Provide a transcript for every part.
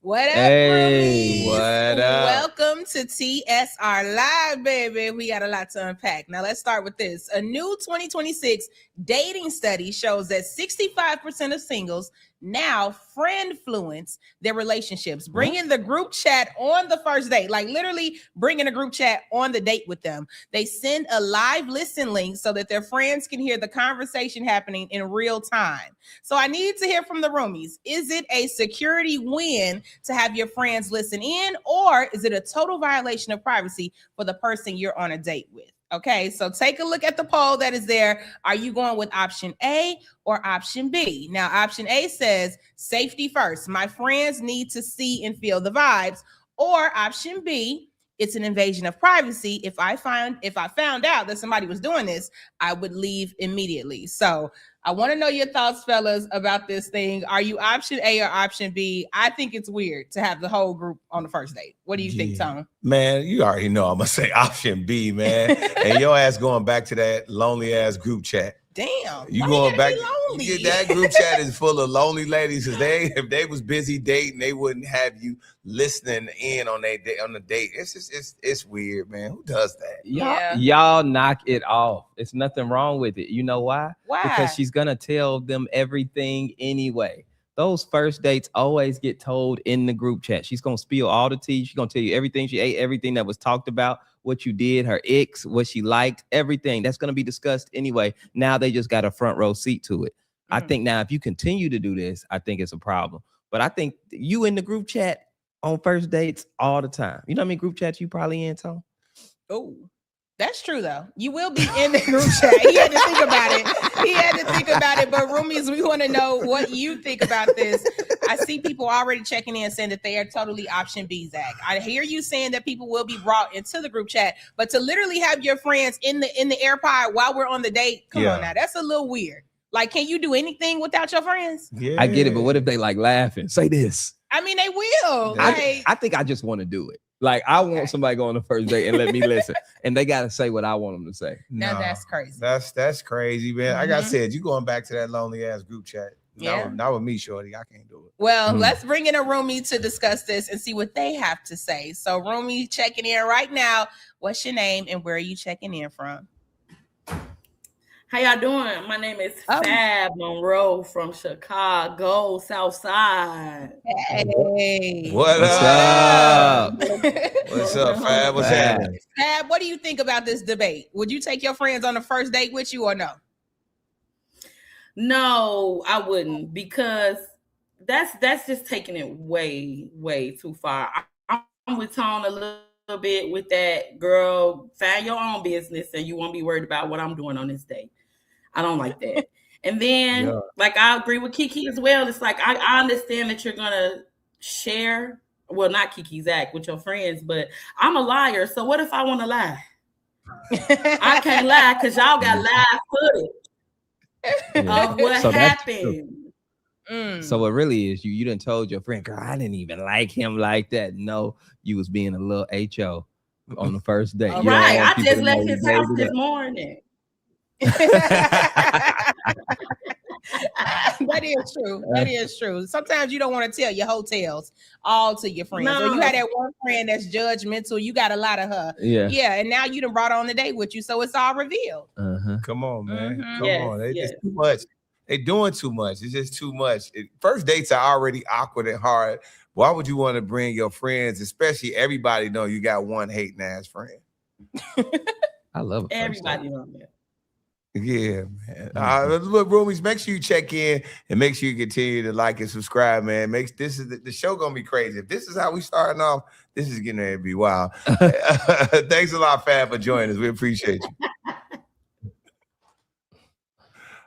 What up, Hey, Roomies? what up? Welcome to TSR Live, baby. We got a lot to unpack. Now, let's start with this. A new 2026 dating study shows that 65% of singles now friend-fluence their relationships, bringing the group chat on the first date, like literally bringing a group chat on the date with them. They send a live listen link so that their friends can hear the conversation happening in real time. So I need to hear from the Roomies. Is it a security win to have your friends listen in, or is it a total violation of privacy for the person you're on a date with? Okay, so take a look at the poll that is there. Are you going with option A or option B? Now, option A says safety first. My friends need to see and feel the vibes. Or option B, it's an invasion of privacy. If I found out that somebody was doing this, I would leave immediately. So I want to know your thoughts, fellas, about this thing. Are you option A or option B? I think it's weird to have the whole group on the first date. What do you think, Tom? Man, you already know I'm going to say option B, man. And your ass going back to that lonely ass group chat. Damn. You going back? That group chat is full of lonely ladies because if they was busy dating, they wouldn't have you listening in on the date. It's just it's weird, man. Who does that? Y'all knock it off. It's nothing wrong with it. You know why? Why? Because she's gonna tell them everything anyway. Those first dates always get told in the group chat. She's gonna spill all the tea. She's gonna tell you everything she ate, everything that was talked about, what you did, her ex, what she liked, everything. That's gonna be discussed anyway. Now they just got a front row seat to it. I think now if you continue to do this, I think it's a problem. But I think you in the group chat on first dates all the time. You know how many group chats you probably in, Tom? Oh, that's true though. You will be in the group chat. He had to think about it. But Roomies, we want to know what you think about this. I see people already checking in saying that they are totally option B, Zach. I hear you saying that people will be brought into the group chat, but to literally have your friends in the AirPod while we're on the date, come on now, that's a little weird. Like, can you do anything without your friends? Yeah, I get it, but what if they like laughing? Say this. I mean, they will. I think I just want to do it. Like, I want somebody to go on the first date and let me listen, and they got to say what I want them to say. Now that's crazy. That's crazy, man. Like I said, you going back to that lonely ass group chat. Not with me, shorty. I can't do it. Well, let's bring in a roomie to discuss this and see what they have to say. So, roomie checking in right now. What's your name and where are you checking in from? How y'all doing? My name is Fab Monroe from Chicago, South Side. Hey. What up? What's up, Fab? What's happening? Fab, what do you think about this debate? Would you take your friends on the first date with you or no? No, I wouldn't, because that's just taking it way, way too far. I'm with Tone a little bit with that. Girl, find your own business and you won't be worried about what I'm doing on this date. I don't like that. And then, like, I agree with Kiki as well. It's like, I understand that you're going to share, well, not Kiki, Zach, with your friends, but I'm a liar. So what if I want to lie? I can't lie because y'all got live footage of what happened. So it really is you done told your friend, girl, I didn't even like him like that. No, you was being a little HO on the first date. All right, I just left his house this morning. That is true. That is true. Sometimes you don't want to tell your hotels all to your friends. Or you had that one friend that's judgmental. You got a lot of her. Yeah. And now you done brought on the date with you. So it's all revealed. Come on, man. Come on. They just too much. They doing too much. It's just too much. First dates are already awkward and hard. Why would you want to bring your friends, especially everybody know you got one hating ass friend? I love it. Everybody on there. Yeah, man. Look, Roomies, make sure you check in and make sure you continue to like and subscribe, man. The show gonna be crazy. If this is how we starting off, this is getting ready to be wild. Thanks a lot, Fab, for joining us. We appreciate you.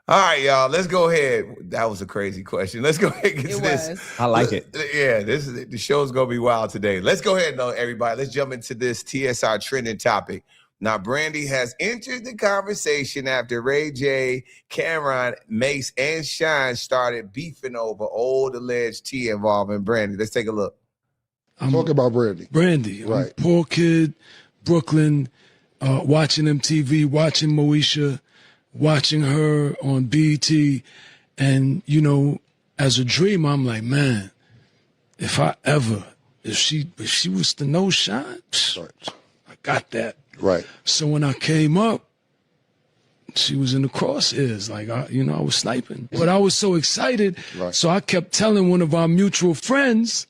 All right, y'all. Let's go ahead. That was a crazy question. Let's go ahead and get to this. I like it. Yeah, the show's gonna be wild today. Let's go ahead, though, everybody. Let's jump into this TSR trending topic. Now, Brandy has entered the conversation after Ray J, Cameron, Mace, and Shine started beefing over old alleged tea involving Brandy. Let's take a look. I'm talking about Brandy. Brandy, right? Poor kid, Brooklyn, watching MTV, watching Moesha, watching her on BET, and you know, as a dreamer, I'm like, man, if she was to know Shine, I got that. Right. So when I came up, she was in the crosshairs, like I was sniping. But I was so excited, so I kept telling one of our mutual friends,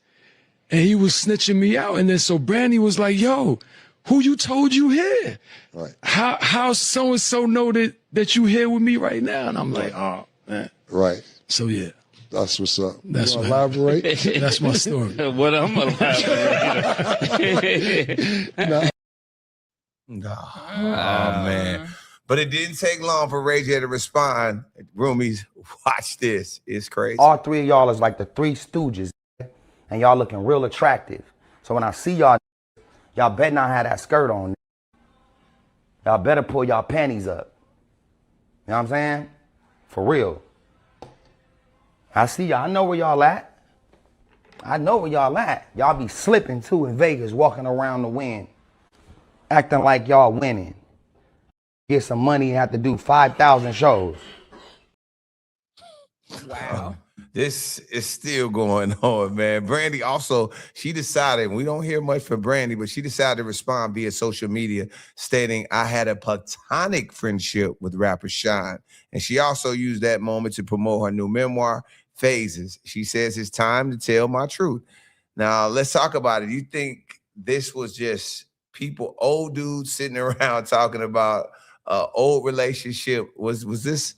and he was snitching me out. And then so Brandy was like, "Yo, who you told you here? Right. How so and so know that you here with me right now?" And I'm like, "Oh man." Right. So yeah. That's what's up. That's what what elaborate. That's my story. What I'm elaborating. Oh man. But it didn't take long for Ray J to respond. Roomies, watch this. It's crazy. All three of y'all is like the Three Stooges, and y'all looking real attractive. So when I see y'all better not have that skirt on. Y'all better pull y'all panties up. You know what I'm saying? For real. I see y'all. I know where y'all at. Y'all be slipping too in Vegas, walking around the wind, acting like y'all winning. Get some money and have to do 5,000 shows. Wow. This is still going on, man. Brandy also, she decided, we don't hear much from Brandy, but she decided to respond via social media stating, "I had a platonic friendship with rapper Shine." And she also used that moment to promote her new memoir, Phases. She says, "It's time to tell my truth." Now, let's talk about it. You think this was just people, old dudes sitting around talking about old relationship? Was this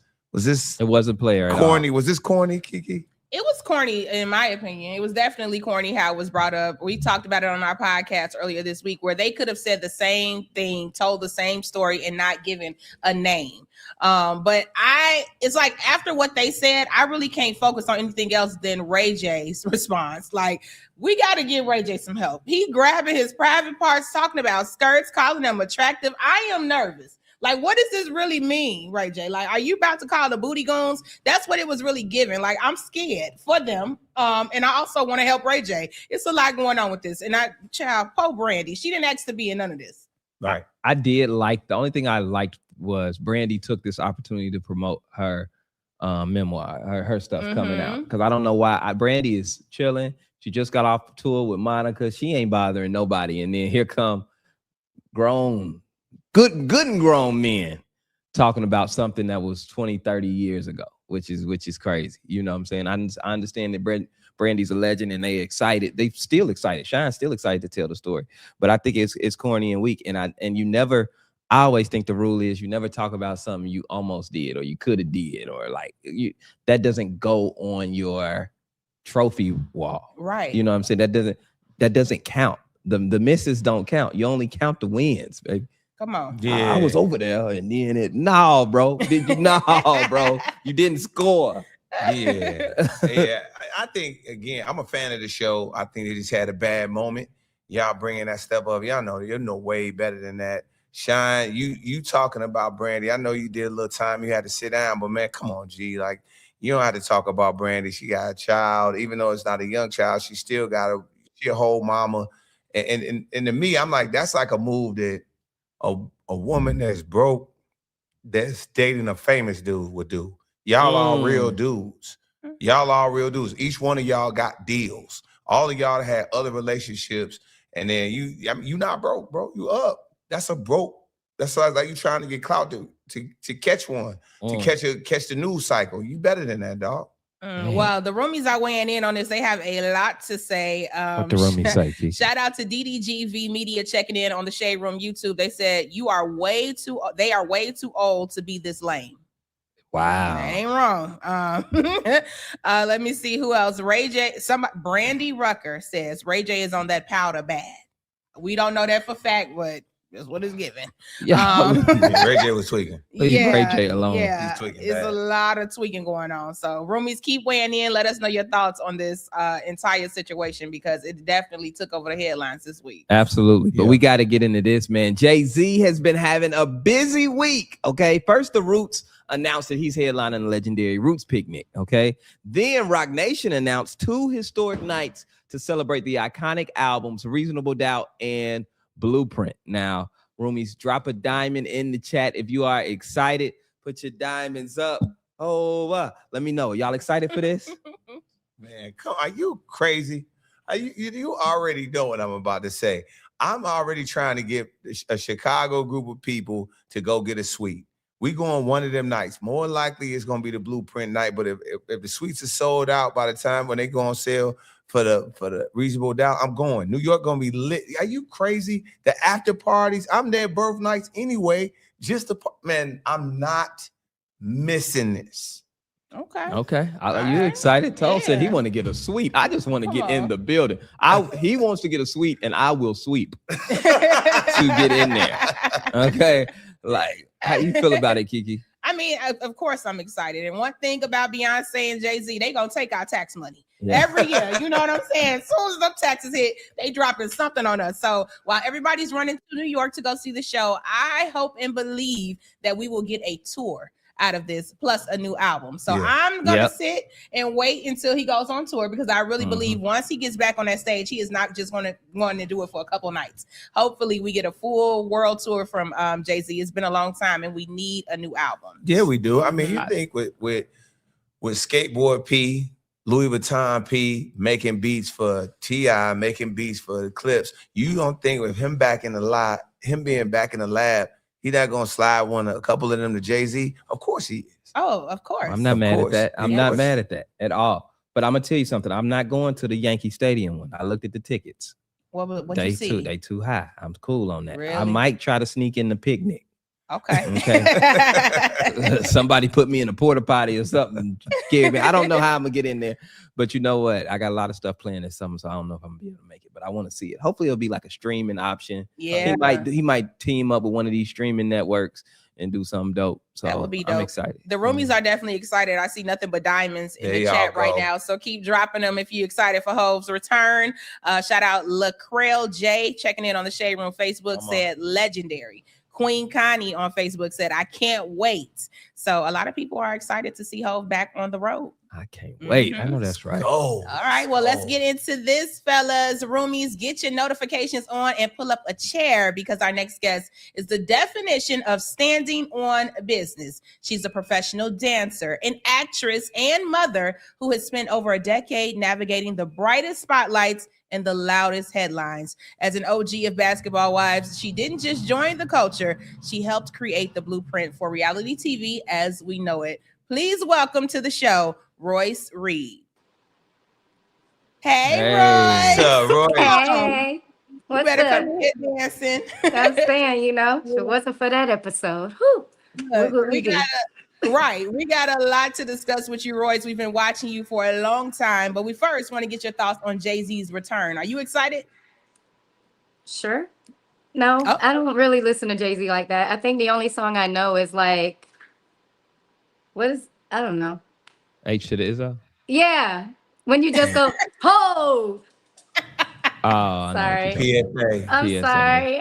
It wasn't player at corny? all. Was this corny, Kiki? It was corny, in my opinion. It was definitely corny how it was brought up. We talked about it on our podcast earlier this week, where they could have said the same thing, told the same story, and not given a name. But it's like after what they said, I really can't focus on anything else than Ray J's response. Like, we got to give Ray J some help. He grabbing his private parts, talking about skirts, calling them attractive. I am nervous. Like, what does this really mean, Ray J? Like, are you about to call the booty goons? That's what it was really giving. Like, I'm scared for them. And I also want to help Ray J. It's a lot going on with this. And poor Brandy, she didn't ask to be in none of this. Right. I did like, the only thing I liked was Brandy took this opportunity to promote her memoir, her stuff coming out. Because I don't know why. Brandy is chilling. She just got off tour with Monica. She ain't bothering nobody. And then here come good and grown men talking about something that was 20, 30 years ago, which is crazy. You know what I'm saying? I understand that Brandy's a legend and they excited. They still excited. Shine's still excited to tell the story. But I think it's corny and weak. And I always think the rule is you never talk about something you almost did or you could have did, or like that doesn't go on your trophy wall. Right. You know what I'm saying? That doesn't count. The misses don't count. You only count the wins, baby. Come on. Yeah. I was over there and then no, bro. Bro. You didn't score. Yeah. I think, again, I'm a fan of the show. I think they just had a bad moment. Y'all bringing that step up. Y'all know you're no way better than that. Shine, you talking about Brandy. I know you did a little time. You had to sit down, but man, come on, G. Like, you don't have to talk about Brandy. She got a child. Even though it's not a young child, she still got a whole mama. And to me, I'm like, that's like a move that a woman that's broke, that's dating a famous dude would do. Y'all all real dudes. Y'all all real dudes. Each one of y'all got deals. All of y'all had other relationships. And then you not broke, bro. You up. That's a broke. That's like you trying to get clout to catch one, to catch the news cycle. You better than that, dog. Well, the Roomies are weighing in on this. They have a lot to say. What the Roomies say, Keith? Shout out to DDGV Media checking in on the Shade Room YouTube. They said they are way too old to be this lame. Wow. That ain't wrong. Let me see who else. Ray J, Brandy Rucker says Ray J is on that powder bag. We don't know that for fact, but that's what it's given. Yeah. Ray J was tweaking. Leave Ray J alone. Yeah, He's tweaking it's bad. a lot of tweaking going on. So Roomies, keep weighing in. Let us know your thoughts on this entire situation, because it definitely took over the headlines this week. Absolutely. But we got to get into this, man. Jay-Z has been having a busy week. Okay. First, the Roots announced that he's headlining the legendary Roots Picnic. Okay. Then Rock Nation announced 2 historic nights to celebrate the iconic albums Reasonable Doubt and Blueprint. Now, Roomies, drop a diamond in the chat if you are excited. Put your diamonds up. Let me know. Y'all excited for this? Man, come on, are you crazy? You already know what I'm about to say. I'm already trying to get a Chicago group of people to go get a suite. We go on one of them nights. More likely it's going to be the Blueprint night. But if the suites are sold out by the time when they go on sale for the reasonable doubt, I'm going. New York going to be lit. Are you crazy? The after parties. I'm there birth nights anyway. Man, I'm not missing this. Okay. Are you excited? Tom said he want to get a suite. I just want to get in the building. He wants to get a suite, and I will sweep to get in there. Okay. Like, how you feel about it, Kiki? I mean, of course I'm excited. And one thing about Beyonce and Jay-Z, they gonna take our tax money every year. You know what I'm saying? As soon as the taxes hit, they dropping something on us. So while everybody's running to New York to go see the show, I hope and believe that we will get a tour out of this, plus a new album. So I'm gonna sit and wait until he goes on tour, because I really believe once he gets back on that stage, he is not just going to do it for a couple nights. Hopefully we get a full world tour from Jay-Z. It's been a long time and we need a new album. Yeah, we do. I mean, you think with Skateboard P, Louis Vuitton P, making beats for T.I., making beats for the Clips, you don't think with him being back in the lab, he not gonna slide a couple of them to Jay-Z? Of course he is. Oh, of course. I'm not mad at that. I'm not mad at that at all. But I'm gonna tell you something. I'm not going to the Yankee Stadium one. I looked at the tickets. What you see? They too high. I'm cool on that. Really? I might try to sneak in the picnic. Okay. Somebody put me in a porta potty or something. Scared me. I don't know how I'm gonna get in there, but you know what? I got a lot of stuff planned this summer, so I don't know if I'm gonna be able to make it. But I want to see it. Hopefully, it'll be like a streaming option. Yeah, he might team up with one of these streaming networks and do something dope. So that would be dope. I'm excited. The Roomies are definitely excited. I see nothing but diamonds in the chat right now. So keep dropping them if you're excited for Hove's return. Shout out LaCrell J checking in on the Shade Room Facebook, said legendary. Queen Connie on Facebook said, I can't wait. So a lot of people are excited to see Hove back on the road. I can't wait. I know that's right. Oh, all right. Well, let's get into this, fellas. Roomies, get your notifications on and pull up a chair, because our next guest is the definition of standing on business. She's a professional dancer, an actress, and mother who has spent over a decade navigating the brightest spotlights and the loudest headlines. As an OG of Basketball Wives, she didn't just join the culture, she helped create the blueprint for reality TV as we know it. Please welcome to the show, Royce Reed. Hey. Royce. What's up, Royce? Hey. What's you better up? come here dancing. I'm saying, if it wasn't for that episode, we got a lot to discuss with you, Royce. We've been watching you for a long time, but we first want to get your thoughts on Jay-Z's return. Are you excited? Sure. No, I don't really listen to Jay-Z like that. I think the only song I know is like, I don't know. H to the Izzo? Yeah. When you just go, ho! Oh, sorry. PSA. I'm sorry.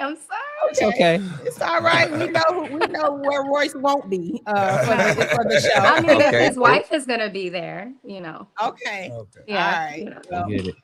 It's okay. It's all right. We know where Royce won't be for the show. I mean, his wife is gonna be there, Okay. Yeah. All right. I get it.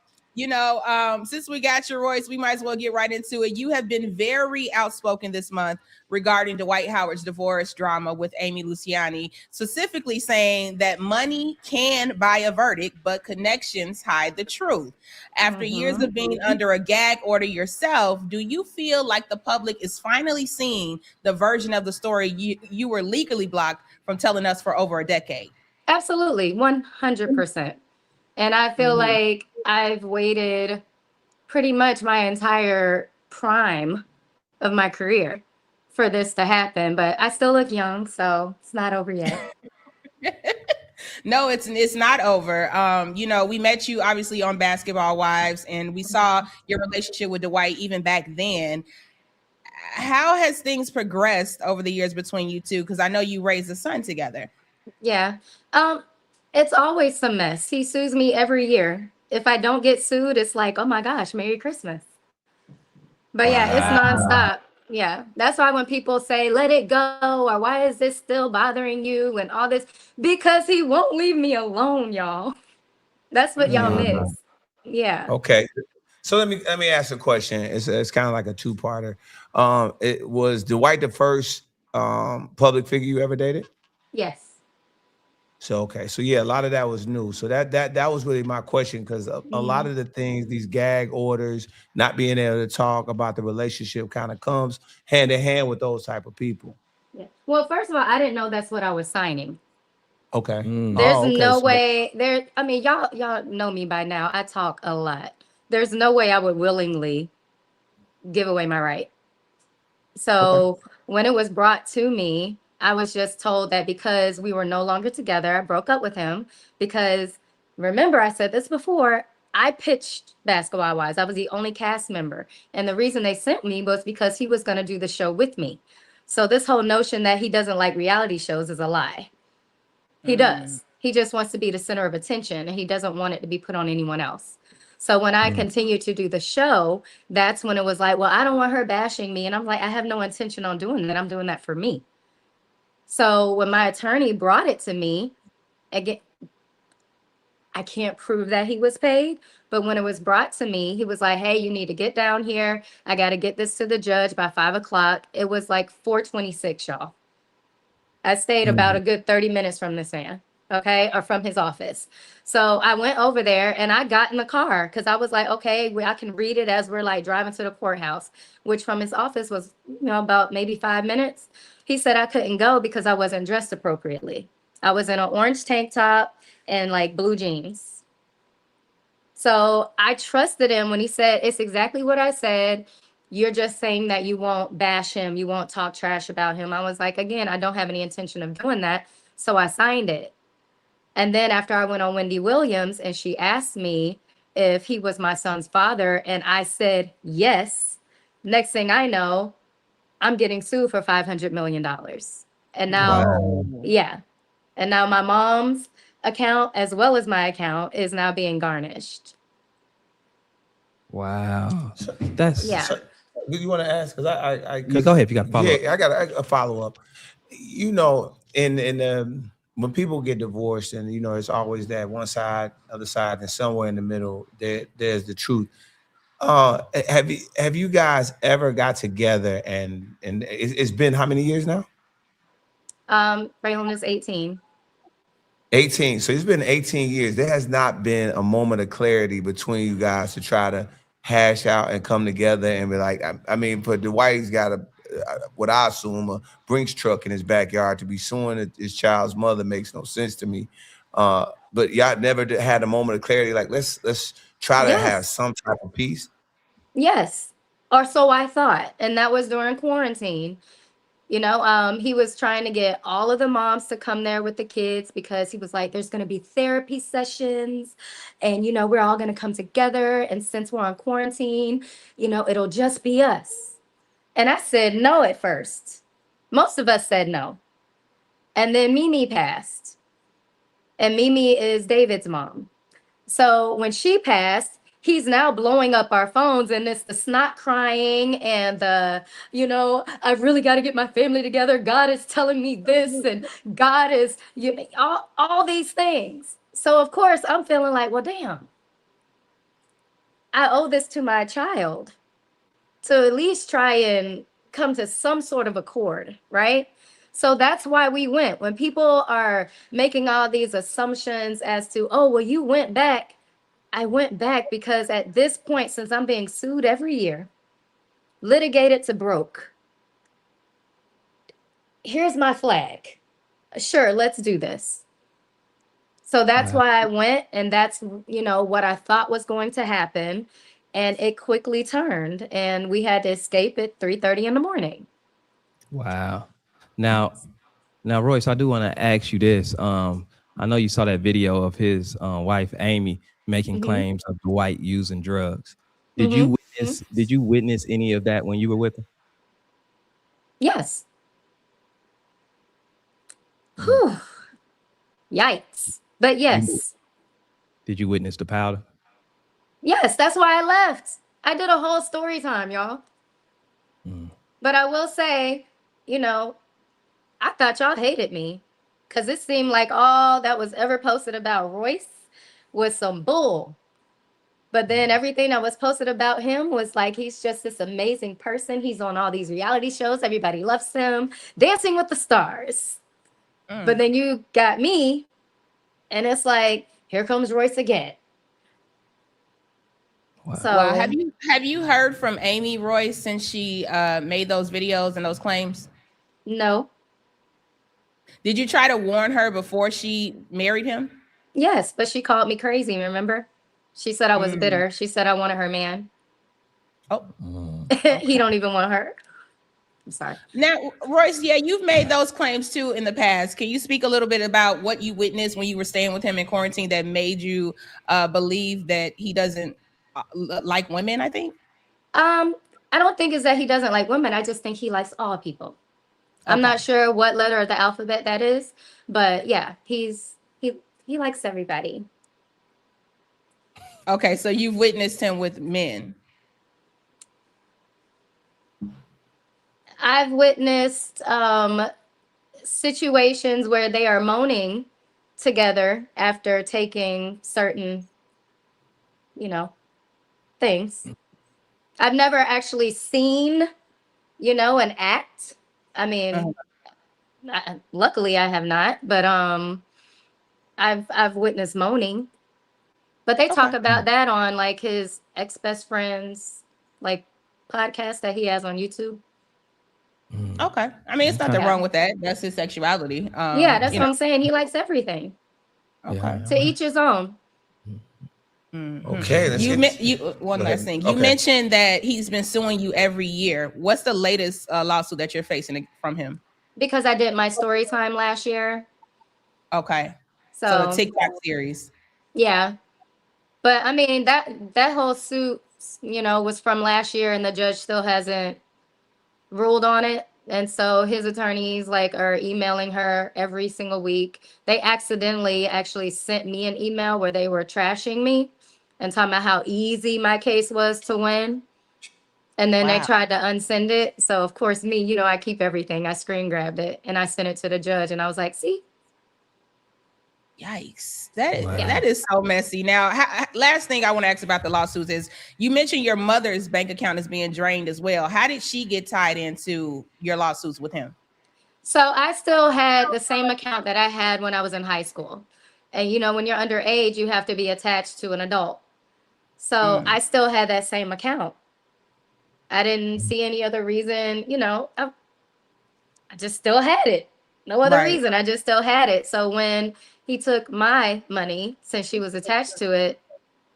Since we got you, Royce, we might as well get right into it. You have been very outspoken this month regarding Dwight Howard's divorce drama with Amy Luciani, specifically saying that money can buy a verdict, but connections hide the truth. After years of being under a gag order yourself, do you feel like the public is finally seeing the version of the story you were legally blocked from telling us for over a decade? Absolutely, 100%. And I feel like I've waited pretty much my entire prime of my career for this to happen, but I still look young, so it's not over yet. No, it's not over. We met you obviously on Basketball Wives, and we saw your relationship with Dwight even back then. How has things progressed over the years between you two? Because I know you raised a son together. Yeah. It's always some mess. He sues me every year. If I don't get sued, it's like, oh my gosh, Merry Christmas. But yeah, it's nonstop. Yeah, that's why when people say, let it go, or why is this still bothering you and all this, because he won't leave me alone, y'all. That's what y'all miss. Yeah. Okay. So let me ask a question. It's kind of like a two-parter. It was Dwight the first public figure you ever dated? Yes. So okay, so yeah, a lot of that was new. So that was really my question because a lot of the things, these gag orders, not being able to talk about the relationship, kind of comes hand in hand with those type of people. Yeah. Well, first of all, I didn't know that's what I was signing. Okay. There's Oh, okay. no So way there. I mean, y'all know me by now. I talk a lot. There's no way I would willingly give away my right. okay. So when it was brought to me, I was just told that because we were no longer together, I broke up with him because remember, I said this before, I pitched Basketball Wives. I was the only cast member. And the reason they sent me was because he was going to do the show with me. So this whole notion that he doesn't like reality shows is a lie. He does. He just wants to be the center of attention and he doesn't want it to be put on anyone else. So when I continued to do the show, that's when it was like, well, I don't want her bashing me. And I'm like, I have no intention on doing that. I'm doing that for me. So when my attorney brought it to me, again, I can't prove that he was paid, but when it was brought to me, he was like, hey, you need to get down here. I got to get this to the judge by 5 o'clock. It was like 4:26, y'all. I stayed about a good 30 minutes from this man, okay, or from his office. So I went over there and I got in the car because I was like, okay, I can read it as we're like driving to the courthouse, which from his office was, about maybe 5 minutes. He said I couldn't go because I wasn't dressed appropriately. I was in an orange tank top and like blue jeans. So I trusted him when he said, it's exactly what I said. You're just saying that you won't bash him. You won't talk trash about him. I was like, again, I don't have any intention of doing that. So I signed it. And then after I went on Wendy Williams and she asked me if he was my son's father, and I said, yes. Next thing I know, I'm getting sued for $500 million. And now, yeah. And now my mom's account, as well as my account, is now being garnished. Wow. That's Yeah. Do you want to ask? Because I you go ahead if you got a follow up. Yeah, I got a follow up. In when people get divorced, and it's always that one side, other side, and somewhere in the middle, there's the truth. Have you guys ever got together and it's been how many years now? Braylon is 18. 18. So it's been 18 years. There has not been a moment of clarity between you guys to try to hash out and come together and be like, I mean, but Dwight's got what I assume a Brinks truck in his backyard to be suing his child's mother makes no sense to me. But y'all never had a moment of clarity. Like, let's try to have some type of peace. Yes. Or so I thought. And that was during quarantine. He was trying to get all of the moms to come there with the kids because he was like, there's going to be therapy sessions and, we're all going to come together. And since we're on quarantine, it'll just be us. And I said no at first. Most of us said no. And then Mimi passed. And Mimi is David's mom. So when she passed, he's now blowing up our phones and it's the snot crying and the, I've really got to get my family together. God is telling me this and God is, all these things. So of course I'm feeling like, well, damn, I owe this to my child to at least try and come to some sort of accord, right? So that's why we went. When people are making all these assumptions as to, oh, well, you went back. I went back because at this point, since I'm being sued every year, litigated to broke, here's my flag. Sure, let's do this. So that's why I went, and that's, what I thought was going to happen. And it quickly turned, and we had to escape at 3:30 in the morning. Wow. Now, Royce, I do want to ask you this. I know you saw that video of his wife, Amy, making claims of Dwight using drugs. Did you witness any of that when you were with her? Yes. Whew. Yikes. But yes. Did you witness the powder? Yes, that's why I left. I did a whole story time, y'all. But I will say, I thought y'all hated me because it seemed like all that was ever posted about Royce was some bull. But then everything that was posted about him was like, he's just this amazing person. He's on all these reality shows. Everybody loves him. Dancing with the Stars. But then you got me And it's like, here comes Royce again. Wow. So Wow. Have you heard from Amy Royce since she made those videos and those claims? no. Did you try to warn her before she married him? Yes, but she called me crazy, remember? She said I was bitter. She said I wanted her man. Oh, He don't even want her. I'm sorry. now, Royce, yeah, you've made those claims too in the past. Can you speak a little bit about what you witnessed when you were staying with him in quarantine that made you believe that he doesn't like women? I think. I don't think it's that he doesn't like women. I just think he likes all people. I'm Okay. not sure what letter of the alphabet that is, but yeah, he likes everybody. Okay, so you've witnessed him with men. I've witnessed situations where they are moaning together after taking certain, things. I've never actually seen, an act. I mean, luckily I have not, but I've witnessed moaning. But they talk Okay. about that on like his ex-best friend's like podcast that he has on YouTube. Okay. I mean, it's nothing Yeah. wrong with that. That's his sexuality. Yeah, that's what I'm saying. He likes everything. Okay. To each his own. Okay, let's One Go last ahead. thing. You Okay. mentioned that he's been suing you every year. What's the latest lawsuit that you're facing from him? Because I did my story time last year. Okay. So So the TikTok series. yeah. But I mean that whole suit, was from last year and the judge still hasn't ruled on it. And so his attorneys like are emailing her every single week. They accidentally actually sent me an email where they were trashing me and talking about how easy my case was to win. And then they Wow. tried to unsend it. So of course me, I keep everything. I screen grabbed it and I sent it to the judge and I was like, see? Yikes. That is so messy. Now, last thing I want to ask about the lawsuits is you mentioned your mother's bank account is being drained as well. How did she get tied into your lawsuits with him? So I still had the same account that I had when I was in high school. And when you're underage, you have to be attached to an adult. So I still had that same account. I didn't see any other reason, I just still had it. No other Right. reason. I just still had it. So when he took my money, since she was attached to it,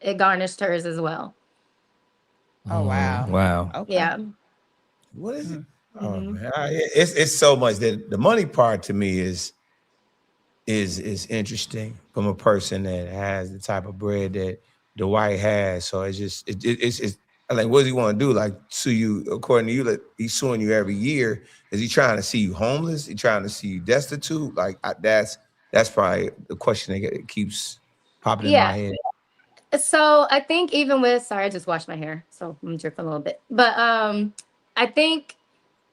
it garnished hers as well. Oh wow. Wow. Okay. Yeah. What is it? Oh man, it's so much that the money part to me is interesting from a person that has the type of bread that Dwight has. So it's just it's like, what does he want to do? Like sue you? According to you, like he's suing you every year. Is he trying to see you homeless? He trying to see you destitute? Like that's probably the question that keeps popping in my Yeah. head. So I think even with, sorry, I just washed my hair, so I'm dripping a little bit. But I think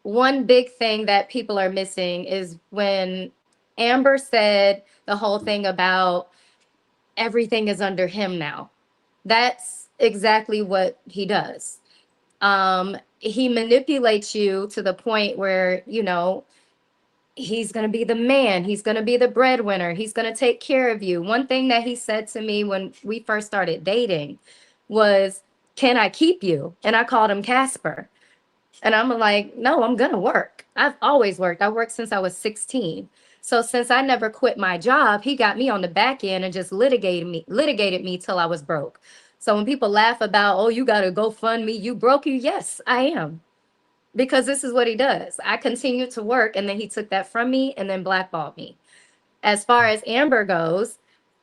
one big thing that people are missing is when Amber said the whole thing about everything is under him now. That's exactly what he does. He manipulates you to the point where, he's going to be the man. He's going to be the breadwinner. He's going to take care of you. One thing that he said to me when we first started dating was, can I keep you? And I called him Casper. And I'm like, no, I'm going to work. I've always worked. I worked since I was 16. So since I never quit my job, he got me on the back end and just litigated me till I was broke. So when people laugh about, oh, you got to go fund me, you broke you. Yes, I am. Because this is what he does. I continued to work and then he took that from me and then blackballed me. As far as Amber goes,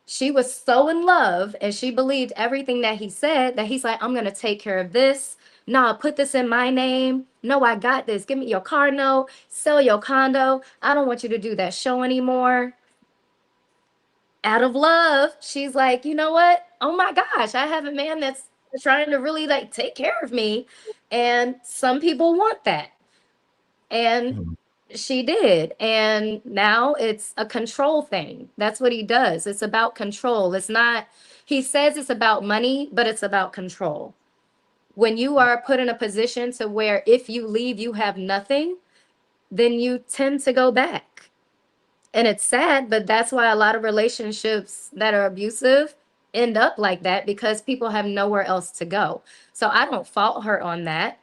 she was so in love and she believed everything that he said that he's like, I'm going to take care of this. No, put this in my name. No, I got this. Give me your car note, sell your condo. I don't want you to do that show anymore. Out of love, she's like, you know what? Oh my gosh, I have a man that's trying to really like take care of me. And some people want that. And she did. And now it's a control thing. That's what he does. It's about control. It's not, he says it's about money, but it's about control. When you are put in a position to where if you leave, you have nothing, then you tend to go back. And it's sad, but that's why a lot of relationships that are abusive end up like that, because people have nowhere else to go. So I don't fault her on that.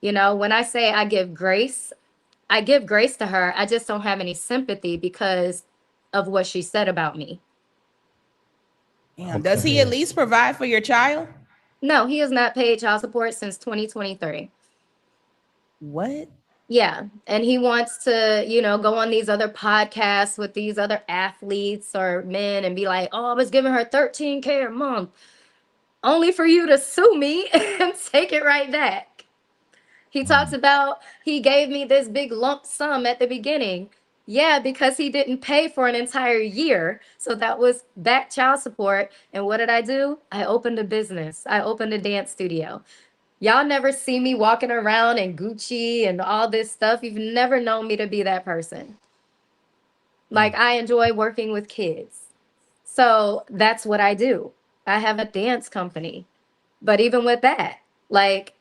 You know, when I say I give grace to her. I just don't have any sympathy because of what she said about me. Damn. Does he at least provide for your child? No, he has not paid child support since 2023. What? Yeah. And he wants to, you know, go on these other podcasts with these other athletes or men and be like, oh, I was giving her $13K a month, only for you to sue me and take it right back. He talks about he gave me this big lump sum at the beginning. Yeah, because he didn't pay for an entire year. So that was back child support. And what did I do? I opened a business. I opened a dance studio. Y'all never see me walking around in Gucci and all this stuff. You've never known me to be that person. Like, I enjoy working with kids. So that's what I do. I have a dance company. But even with that, like,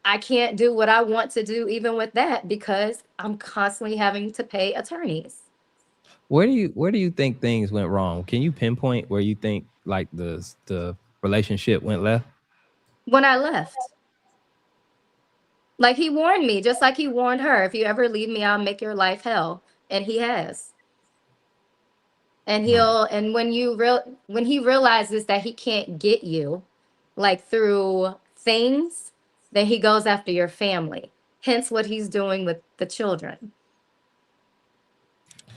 I can't do what I want to do even with that because I'm constantly having to pay attorneys. Where do you think things went wrong? Can you pinpoint where you think like the relationship went left? When I left, like, he warned me, just like he warned her, if you ever leave me, I'll make your life hell. And he has. And when he realizes that he can't get you like through things, then he goes after your family. Hence what he's doing with the children.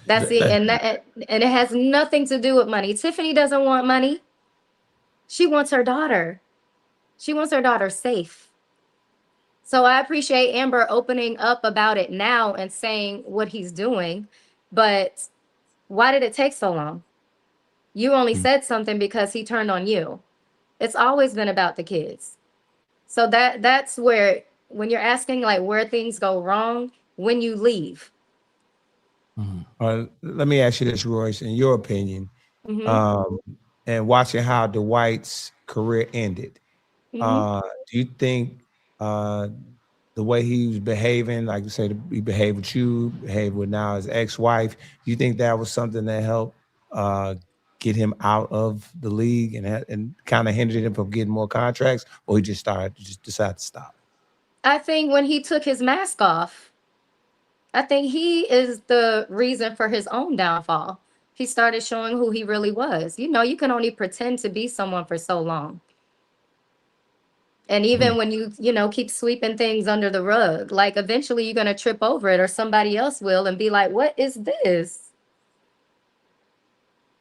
And it has nothing to do with money. Tiffany doesn't want money. She wants her daughter. She wants her daughter safe. So I appreciate Amber opening up about it now and saying what he's doing. But why did it take so long? You only said something because he turned on you. It's always been about the kids. So that's where, when you're asking like where things go wrong, when you leave. Let me ask you this, Royce, in your opinion, and watching how Dwight's career ended, do you think the way he was behaving, like you said, he behaved with you, behaved with now his ex-wife, do you think that was something that helped get him out of the league and kind of hindered him from getting more contracts, or he just decided to stop? I think when he took his mask off, I think he is the reason for his own downfall. He started showing who he really was. You know, you can only pretend to be someone for so long. And even when you know, keep sweeping things under the rug, like eventually you're going to trip over it or somebody else will and be like, what is this?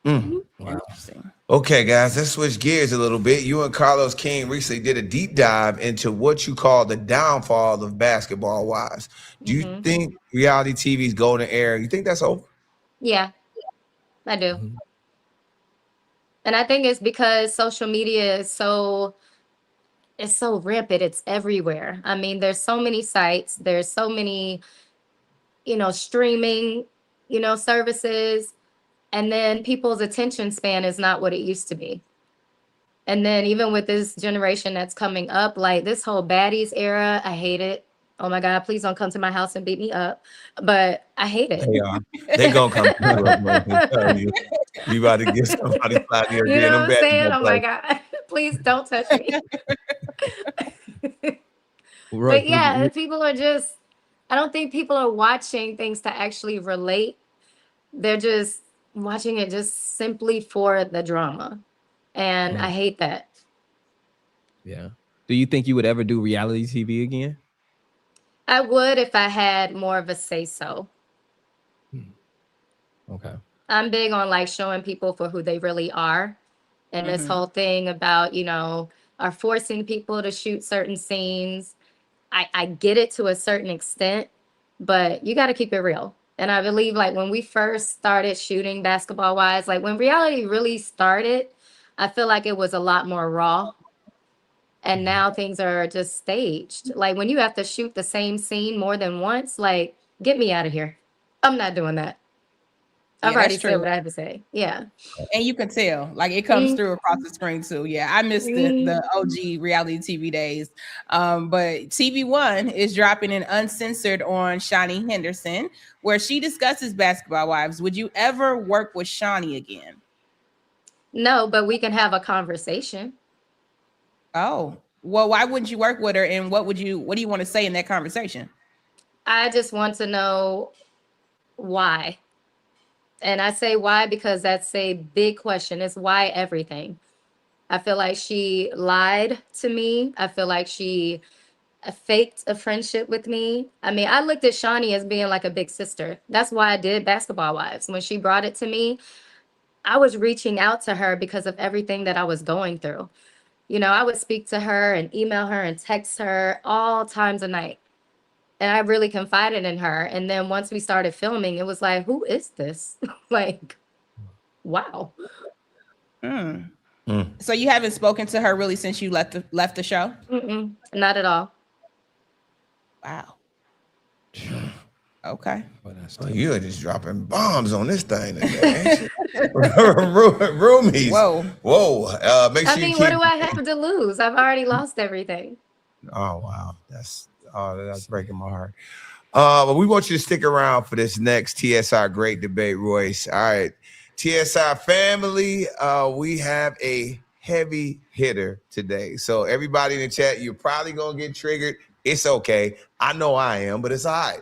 Interesting. Okay, guys, let's switch gears a little bit. You and Carlos King recently did a deep dive into what you call the downfall of basketball wives. Do you think reality TV's golden era, you think that's over? Yeah, I do. And I think it's because social media is so rampant. It's everywhere. I mean, there's so many sites, there's so many, you know, streaming, you know, services. And then people's attention span is not what it used to be. And then even with this generation that's coming up, like this whole baddies era, I hate it. Oh my God, please don't come to my house and beat me up. But I hate it. They gonna come to tell you. You about to get somebody out here. You know what I'm saying? Oh my God. Please don't touch me. But yeah, people are just, I don't think people are watching things to actually relate. They're just watching it just simply for the drama. And I hate that. Yeah. Do you think you would ever do reality TV again? I would if I had more of a say so. Okay. I'm big on like showing people for who they really are. And this whole thing about, you know, are forcing people to shoot certain scenes. I get it to a certain extent, but you got to keep it real. And I believe like when we first started shooting Basketball Wives, like when reality really started, I feel like it was a lot more raw. And now things are just staged. Like when you have to shoot the same scene more than once, like get me out of here. I'm not doing that. I've Yeah, that's already said true. what I have to say. Yeah. And you can tell, like it comes through across the screen too. Yeah, I missed the OG reality TV days. But TV One is dropping an uncensored on Shawnee Henderson, where she discusses Basketball Wives. Would you ever work with Shawnee again? No, but we can have a conversation. Oh, well, why wouldn't you work with her? And what do you want to say in that conversation? I just want to know why. And I say why because that's a big question. It's why everything. I feel like she lied to me. I feel like she faked a friendship with me. I mean, I looked at Shawnee as being like a big sister. That's why I did Basketball Wives. When she brought it to me, I was reaching out to her because of everything that I was going through. You know, I would speak to her and email her and text her all times of night. And I really confided in her. And then once we started filming, it was like, who is this? Like, wow. So you haven't spoken to her really since you left the show? Not at all. Wow. Okay. Oh, you're just dropping bombs on this thing today. Roomies. Whoa. Make sure what do I have to lose? I've already lost everything. Oh, wow. That's breaking my heart. But we want you to stick around for this next TSR great debate, Royce. All right. TSR family, we have a heavy hitter today. So everybody in the chat, you're probably going to get triggered. It's okay. I know I am, but it's all right.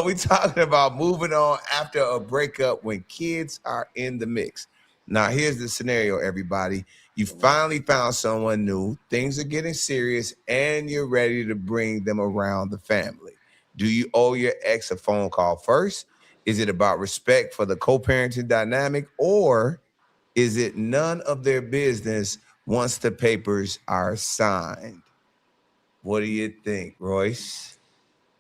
We're talking about moving on after a breakup when kids are in the mix. Now, here's the scenario, everybody. You finally found someone new. Things are getting serious, and you're ready to bring them around the family. Do you owe your ex a phone call first? Is it about respect for the co-parenting dynamic, or is it none of their business once the papers are signed? What do you think, Royce?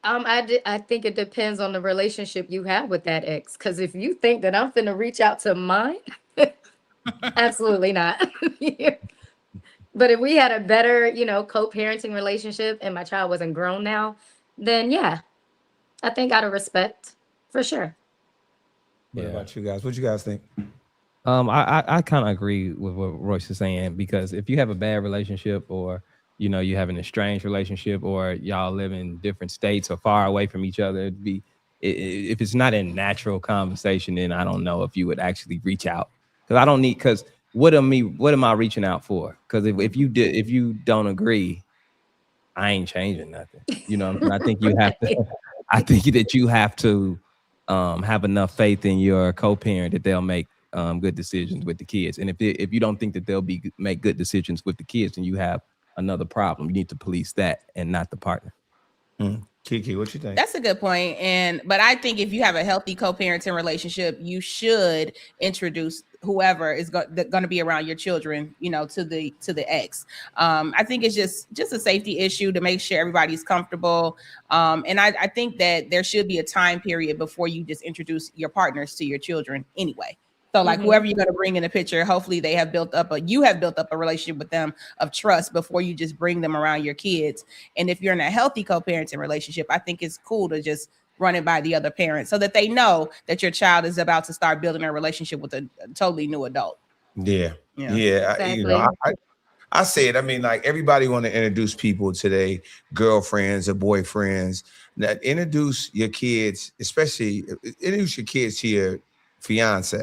I think it depends on the relationship you have with that ex. Because if you think that I'm finna reach out to mine, absolutely not. But if we had a better, co-parenting relationship and my child wasn't grown now, then yeah, I think out of respect, for sure. What about you guys? What you guys think? I kind of agree with what Royce is saying, because if you have a bad relationship, or you have an estranged relationship, or y'all live in different states or far away from each other, if it's not a natural conversation, then I don't know if you would actually reach out. Because what am I reaching out for? Because if you don't agree, I ain't changing nothing. I think you have to. I think that you have to have enough faith in your co-parent that they'll make good decisions with the kids. And if you don't think that they'll make good decisions with the kids, then you have another problem. You need to police that and not the partner. Kiki, what you think? That's a good point. But I think if you have a healthy co-parenting relationship, you should introduce whoever is going to be around your children, to the ex. I think it's just a safety issue to make sure everybody's comfortable. And I think that there should be a time period before you just introduce your partners to your children anyway. So like whoever you're going to bring in the picture, hopefully you have built up a relationship with them of trust before you just bring them around your kids. And if you're in a healthy co-parenting relationship, I think it's cool to just run it by the other parent so that they know that your child is about to start building a relationship with a totally new adult. Yeah. Exactly. I say it. I mean, like, everybody want to introduce people to their girlfriends or boyfriends. That introduce your kids, especially introduce your kids to your fiance.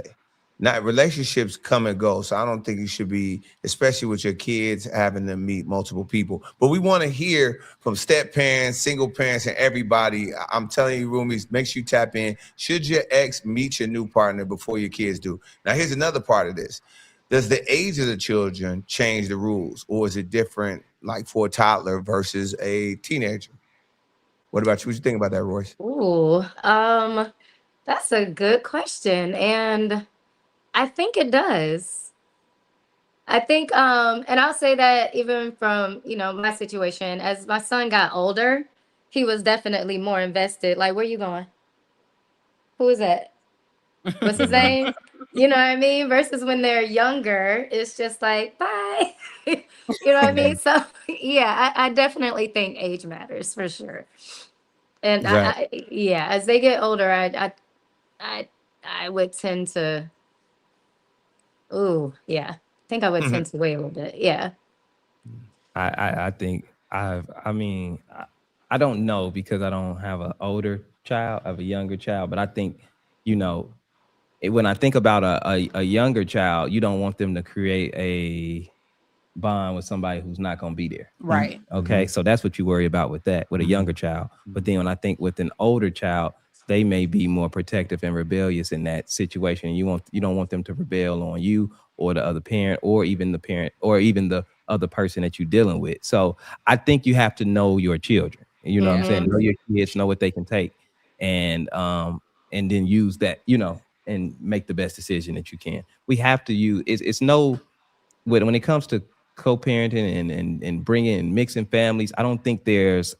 Now, relationships come and go, so I don't think you should be, especially with your kids, having them meet multiple people. But we want to hear from step parents, single parents, and everybody. I'm telling you, Roomies, make sure you tap in. Should your ex meet your new partner before your kids do? Now, here's another part of this. Does the age of the children change the rules, or is it different, like for a toddler versus a teenager? What about you? What you think about that, Royce? Ooh, that's a good question. And I think it does. I think, and I'll say that even from, my situation, as my son got older, he was definitely more invested. Like, where you going? Who is that? What's his name? You know what I mean? Versus when they're younger, it's just like, bye. You know what I mean? So yeah, I definitely think age matters for sure. And Right. as they get older, I I would tend to. Ooh, yeah. I think I would tend to wait a little bit. Yeah. I think I don't know because I don't have an older child, I have a younger child, but I think, you know, when I think about a younger child, you don't want them to create a bond with somebody who's not going to be there. Right. Okay. So that's what you worry about with that, with a younger child. But then when I think with an older child, they may be more protective and rebellious in that situation. And you don't want them to rebel on you or the other parent or even the parent or even the other person that you're dealing with. So I think you have to know your children. You know what I'm saying? Know your kids, know what they can take, and then use that, you know, and make the best decision that you can. We have to use it's no when it comes to co-parenting and bringing and mixing families. I don't think there's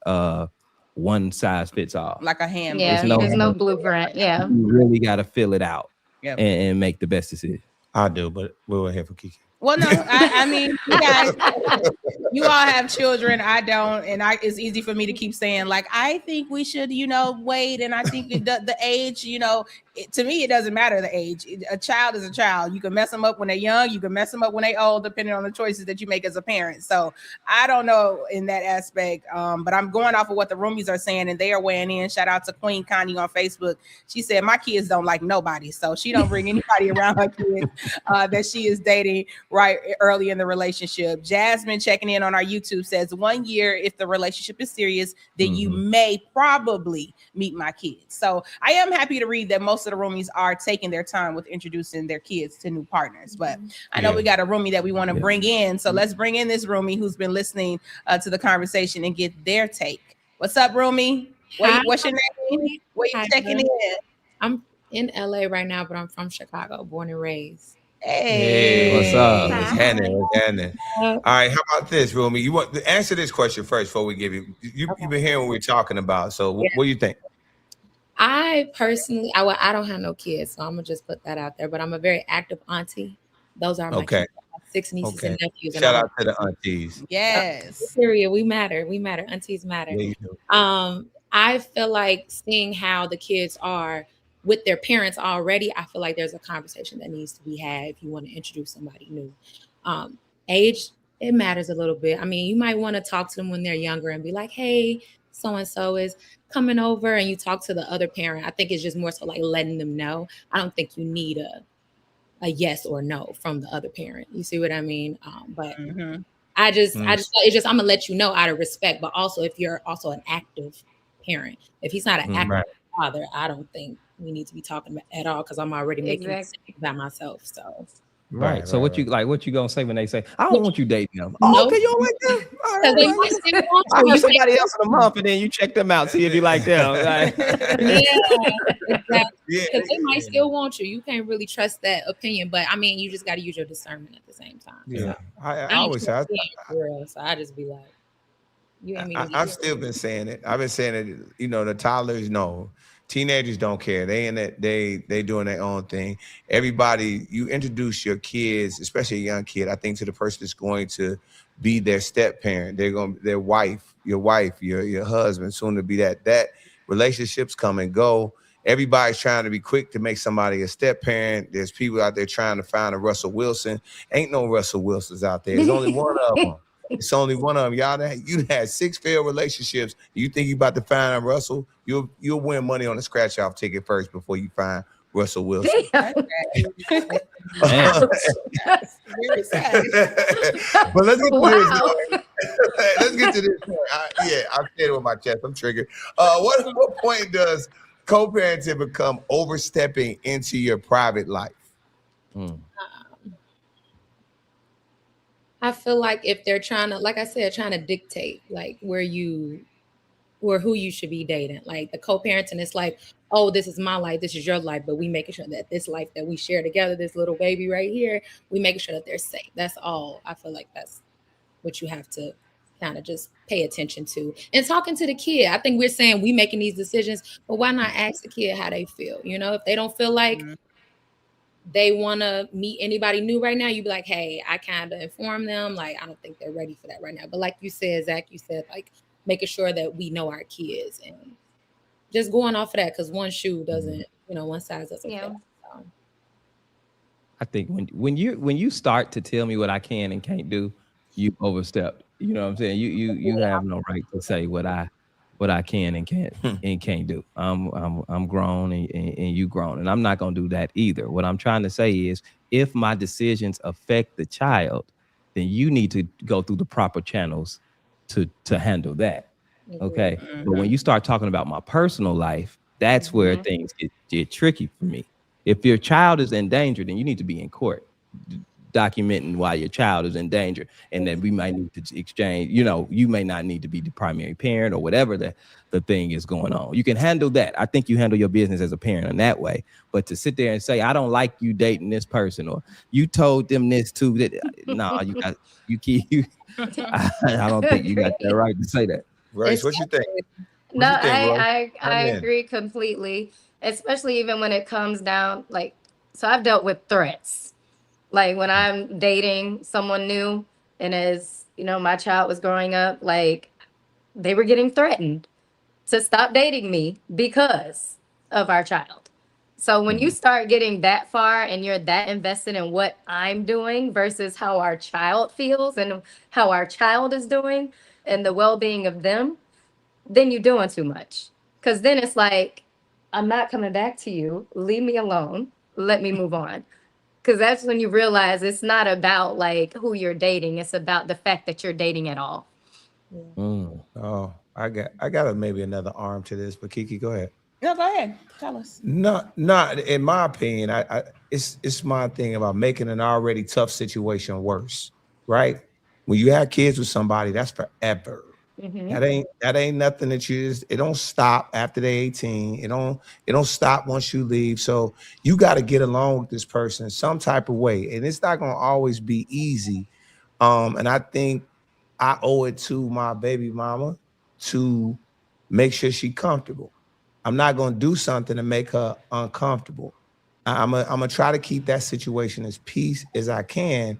one size fits all. Like a handbook. Yeah. There's no blueprint. Yeah. You really got to fill it out Yep. and make the best decision. I do, but we'll hear for Kiki. Well, no, I mean, you guys, you all have children. I don't, and it's easy for me to keep saying, like, I think we should, you know, wait. And I think the age, you know, to me, it doesn't matter the age. A child is a child. You can mess them up when they're young. You can mess them up when they're old, depending on the choices that you make as a parent. So I don't know in that aspect, but I'm going off of what the Roomies are saying, and they are weighing in. Shout out to Queen Connie on Facebook. She said, my kids don't like nobody, so she don't bring anybody around her kids that she is dating right early in the relationship. Jasmine checking in on our YouTube says 1 year, if the relationship is serious, then you may probably meet my kids. So I am happy to read that most of the Roomies are taking their time with introducing their kids to new partners. But I know we got a Roomie that we want to bring in. So let's bring in this Roomie who's been listening to the conversation and get their take. What's up, Roomie? What's your name? Where you checking in? I'm in LA right now, but I'm from Chicago, born and raised. Hey, what's up? What's happening? All right, how about this, Rumi? You want to answer this question first before we give you. You've been hearing what we're talking about. So, what do you think? I personally, I don't have no kids, so I'm gonna just put that out there. But I'm a very active auntie. Those are my kids. I have 6 nieces and nephews. Shout out to the aunties. Yes. Period. We matter. We matter. Aunties matter. Yeah, you do. I feel like seeing how the kids are with their parents already, I feel like there's a conversation that needs to be had if you want to introduce somebody new. Age, it matters a little bit. I mean, you might want to talk to them when they're younger and be like, hey, so-and-so is coming over, and you talk to the other parent. I think it's just more so like letting them know. I don't think you need a yes or no from the other parent. You see what I mean? But I just it's just, I'm gonna let you know out of respect, but also if you're also an active parent, if he's not an active father, I don't think we need to be talking about at all, because I'm already making mistakes by myself. So Right. So what you gonna say when they say, I don't want you dating them? Oh, okay, you don't like them? All right. they might still want I you. heard somebody else in a month, and then you check them out, see if you like them. Right? Exactly. Because they might still want you. You can't really trust that opinion, but I mean, you just got to use your discernment at the same time. Yeah, So, I always say. So I just be like, you ain't mean I've still been saying it. I've been saying it. You know, the toddlers know. Teenagers don't care. They in it. They doing their own thing. Everybody, you introduce your kids, especially a young kid, I think, to the person that's going to be their step parent. Their wife, your husband, soon to be that. That relationships come and go. Everybody's trying to be quick to make somebody a step parent. There's people out there trying to find a Russell Wilson. Ain't no Russell Wilsons out there. There's only one of them. It's only one of them. You had 6 failed relationships. You think you about to find a Russell? You'll win money on the scratch off ticket first before you find Russell Wilson. But let's get to this. Let's get to this point. I'm saying it with my chest. I'm triggered. What point does co-parenting become overstepping into your private life? I feel like if they're trying to, like I said, trying to dictate like who you should be dating, like the co-parenting, it's like, oh, this is my life, this is your life, but we making sure that this life that we share together, this little baby right here, we making sure that they're safe. That's all. I feel like that's what you have to kind of just pay attention to. And talking to the kid, I think we're saying we making these decisions, but why not ask the kid how they feel? You know, if they don't feel like they want to meet anybody new right now, you be like, hey, I kind of inform them, like, I don't think they're ready for that right now. But like you said, Zach, you said like making sure that we know our kids and just going off of that, because one shoe doesn't, one size doesn't fit. I think when you start to tell me what I can and can't do, you overstepped. You know what I'm saying? You have no right to say what I can and can't do. I'm grown and you grown, and I'm not gonna do that either. What I'm trying to say is, if my decisions affect the child, then you need to go through the proper channels to handle that. Okay. Mm-hmm. But when you start talking about my personal life, that's where things get tricky for me. If your child is in danger, then you need to be in court documenting why your child is in danger, and then we might need to exchange, you may not need to be the primary parent or whatever the thing is going on. You can handle that. I think you handle your business as a parent in that way. But to sit there and say, I don't like you dating this person, or you told them this too, that I don't think you got that right to say that. Royce, what you think? No, I agree completely, especially even when it comes down, like, so I've dealt with threats. Like when I'm dating someone new, and as my child was growing up, like they were getting threatened to stop dating me because of our child. So when you start getting that far and you're that invested in what I'm doing versus how our child feels and how our child is doing and the well-being of them, then you're doing too much. Because then it's like, I'm not coming back to you. Leave me alone. Let me move on. Because that's when you realize it's not about like who you're dating. It's about the fact that you're dating at all. Oh, I got maybe another arm to this, but Kiki, go ahead. No, go ahead. Tell us. Not in my opinion. It's my thing about making an already tough situation worse, right? When you have kids with somebody, that's forever. That ain't nothing that it don't stop after they're 18. It don't stop once you leave. So you got to get along with this person some type of way, and it's not gonna always be easy. And I think I owe it to my baby mama to make sure she's comfortable. I'm not gonna do something to make her uncomfortable. I'm gonna try to keep that situation as peace as I can.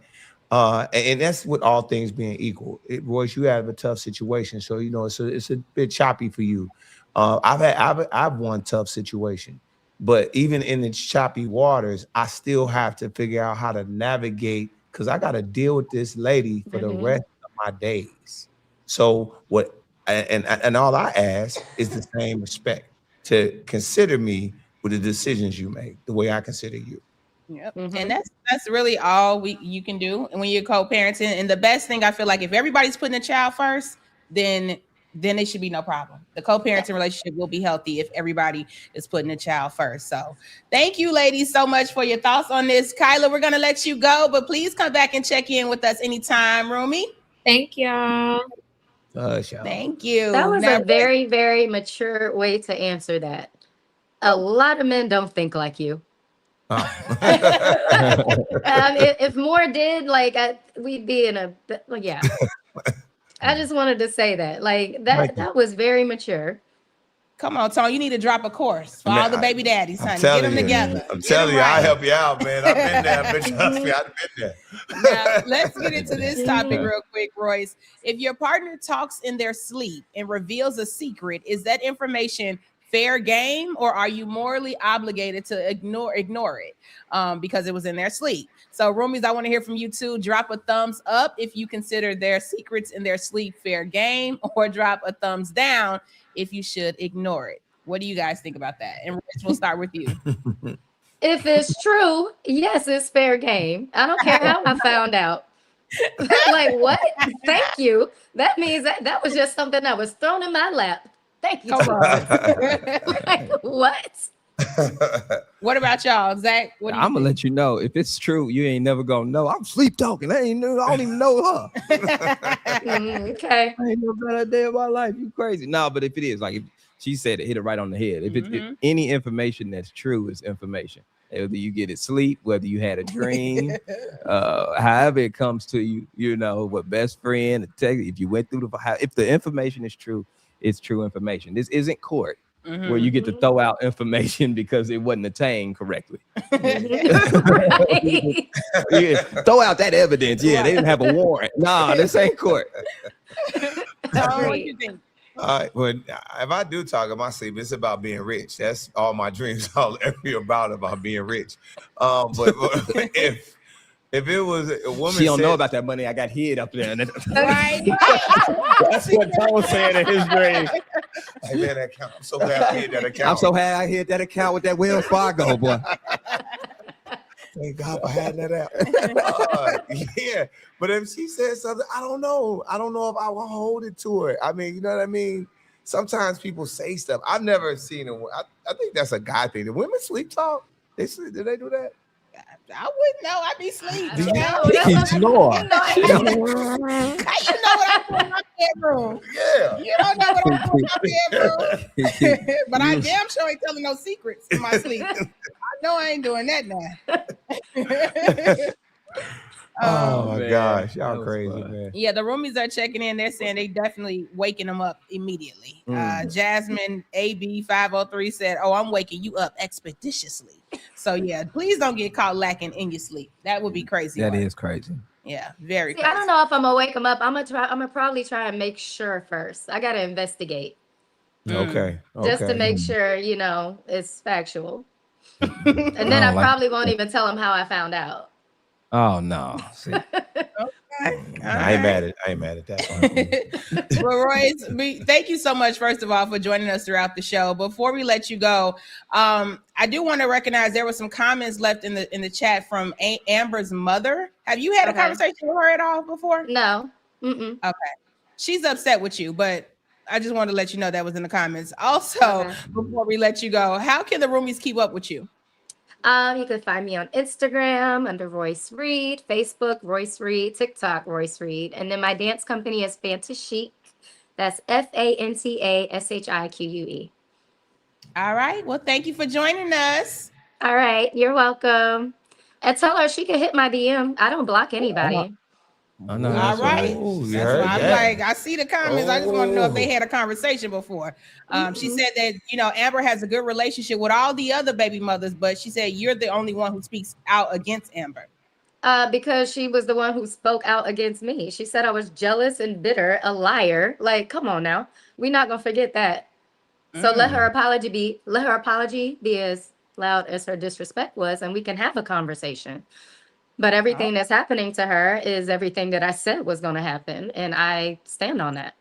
And that's with all things being equal. Royce, you have a tough situation, so it's a bit choppy for you. I've one tough situation, but even in the choppy waters, I still have to figure out how to navigate because I got to deal with this lady for the rest of my days. So what? And all I ask is the same respect to consider me with the decisions you make, the way I consider you. Yep. And that's really all you can do. And when you're co-parenting, and the best thing I feel like, if everybody's putting the child first, then it should be no problem. The co-parenting relationship will be healthy if everybody is putting the child first. So thank you, ladies, so much for your thoughts on this. Kyla, we're gonna let you go, but please come back and check in with us anytime, Roomie. Thank y'all. Thank you. That was a very, very mature way to answer that. A lot of men don't think like you. If more did, we'd be in a yeah. I just wanted to say that, that was very mature. Come on, Tone, you need to drop a course for all the baby daddies, honey. Get them together. I'm telling you, I'll help you out, man. I've been there, bitch. Trust me, I've been there. Now, let's get into this topic real quick, Royce. If your partner talks in their sleep and reveals a secret, is that information fair game, or are you morally obligated to ignore it because it was in their sleep? So, Roomies, I want to hear from you too. Drop a thumbs up if you consider their secrets in their sleep fair game, or drop a thumbs down if you should ignore it. What do you guys think about that? And Rich, we'll start with you. If it's true, yes, it's fair game. I don't care how I found out. Like, what? Thank you. That means that was just something that was thrown in my lap. Thank you. Like, what? What about y'all, Zach? I'm gonna let you know if it's true. You ain't never gonna know. I'm sleep talking. I don't even know her. Okay. I ain't no better day of my life. You crazy? No, but if it is, like if she said it, hit it right on the head. If any information that's true is information, whether you get it sleep, whether you had a dream, however it comes to you, what best friend, if you went through if the information is true, it's true information. This isn't court where you get to throw out information because it wasn't attained correctly. Right. Yeah, throw out that evidence. Yeah, they didn't have a warrant. Nah, this ain't court. What do you think? Well, if I do talk in my sleep, it's about being rich. That's all my dreams all ever about being rich. But if it was a woman, She don't know about that money I got hid up there. Right. That's what Tom said in his dream. Hey, man, that account. I'm so glad I hid that account. I'm so happy I hit that account with that Wells Fargo, boy. Thank God for having that out. Yeah, but if she says something, I don't know. I don't know if I will hold it to her. I mean, you know what I mean? Sometimes people say stuff. I've never seen it. I think that's a guy thing. Do women sleep talk? They sleep? Do they do that? I wouldn't know. I'd be asleep. He can snore. How you know what I'm doing in my bedroom? Yeah. You don't know what I'm doing in my bedroom. But I damn sure ain't telling no secrets in my sleep. I know I ain't doing that now. Oh my man. gosh, y'all That crazy, was man. Yeah, the roomies are checking in. They're saying they definitely waking them up immediately. Jasmine AB503 said, "Oh, I'm waking you up expeditiously." So yeah, please don't get caught lacking in your sleep. That would be crazy. That is crazy. Yeah, very See, crazy. I don't know if I'm gonna wake him up. I'm gonna probably try and make sure first. I gotta investigate Okay. just to make sure, it's factual. And then I probably won't even tell him how I found out. Oh no. See. I ain't mad at that. Well, Royce, thank you so much, first of all, for joining us throughout the show. Before we let you go, I do want to recognize there were some comments left in the chat from Amber's mother. Have you had a conversation with her at all before? No. Mm-mm. Okay. She's upset with you, but I just wanted to let you know that was in the comments. Also, before we let you go, how can the roomies keep up with you? You can find me on Instagram under Royce Reed, Facebook Royce Reed, TikTok Royce Reed, and then my dance company is Fantashique. That's FANTASHIQUE. All right. Well, thank you for joining us. All right, you're welcome. And tell her she can hit my DM. I don't block anybody. Oh, no, all right. You That's heard why I'm that. like, I see the comments. I just want to know if they had a conversation before. She said that, Amber has a good relationship with all the other baby mothers, but she said you're the only one who speaks out against Amber. Because she was the one who spoke out against me. She said I was jealous and bitter, a liar. Like, come on now. We're not gonna forget that. So let her apology be as loud as her disrespect was, and we can have a conversation. But everything that's happening to her is everything that I said was going to happen, and I stand on that.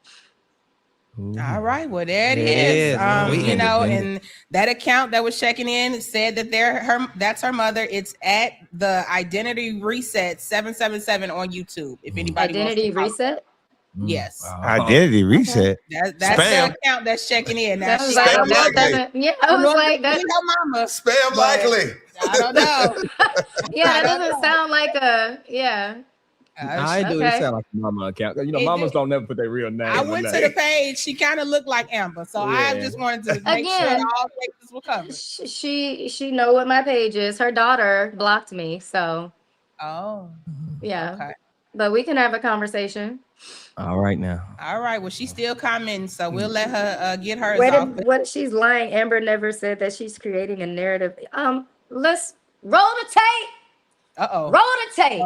All right, well, there it is. And that account that was checking in said that that's her mother. It's at the Identity Reset 777 on YouTube. If anybody Identity Reset. Yes. Identity Reset. That's the account that's checking in. Now, Spam likely. Yeah, I was like that. Mama. Spam likely. I don't know. Yeah, that doesn't sound like a I do. It sound like a mama account. Mamas don't never put their real name. I went to the page. She kind of looked like Amber, so I just wanted to make sure that all bases were covered. She know what my page is. Her daughter blocked me, so. Oh. Yeah. Okay. But we can have a conversation. All right now. All right. Well, she's still commenting, so we'll let her get hers off. What she's lying. Amber never said that she's creating a narrative. Let's roll the tape. Roll the tape.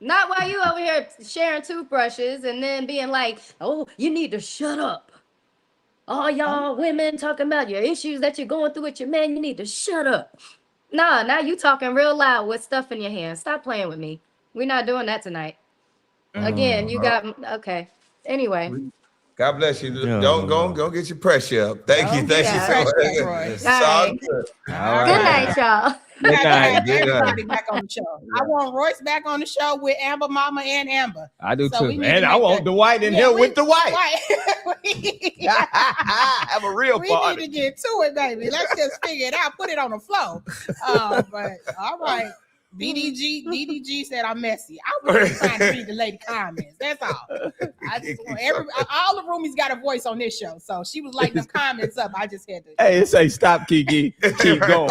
Not while you over here sharing toothbrushes and then being like, "Oh, you need to shut up." All y'all women talking about your issues that you're going through with your man, you need to shut up. Nah, now you talking real loud with stuff in your hand. Stop playing with me. We're not doing that tonight. Again, you got okay. Anyway. God bless you. Don't go get your pressure up. Thank you so much. Royce. All right. Good night, y'all. Good night. Everybody back on the show. I want Royce back on the show with Amber Mama and Amber. I do too. And I want Dwight in here with Dwight. Have a real party. We need to get to it, baby. Let's just figure it out. Put it on the floor. But all right. DDG said I'm messy. I'm really trying to read the lady comments. That's all. I just want all the roomies got a voice on this show, so she was lighting them comments up. I just had to. Hey, it say stop, Kiki. Keep going.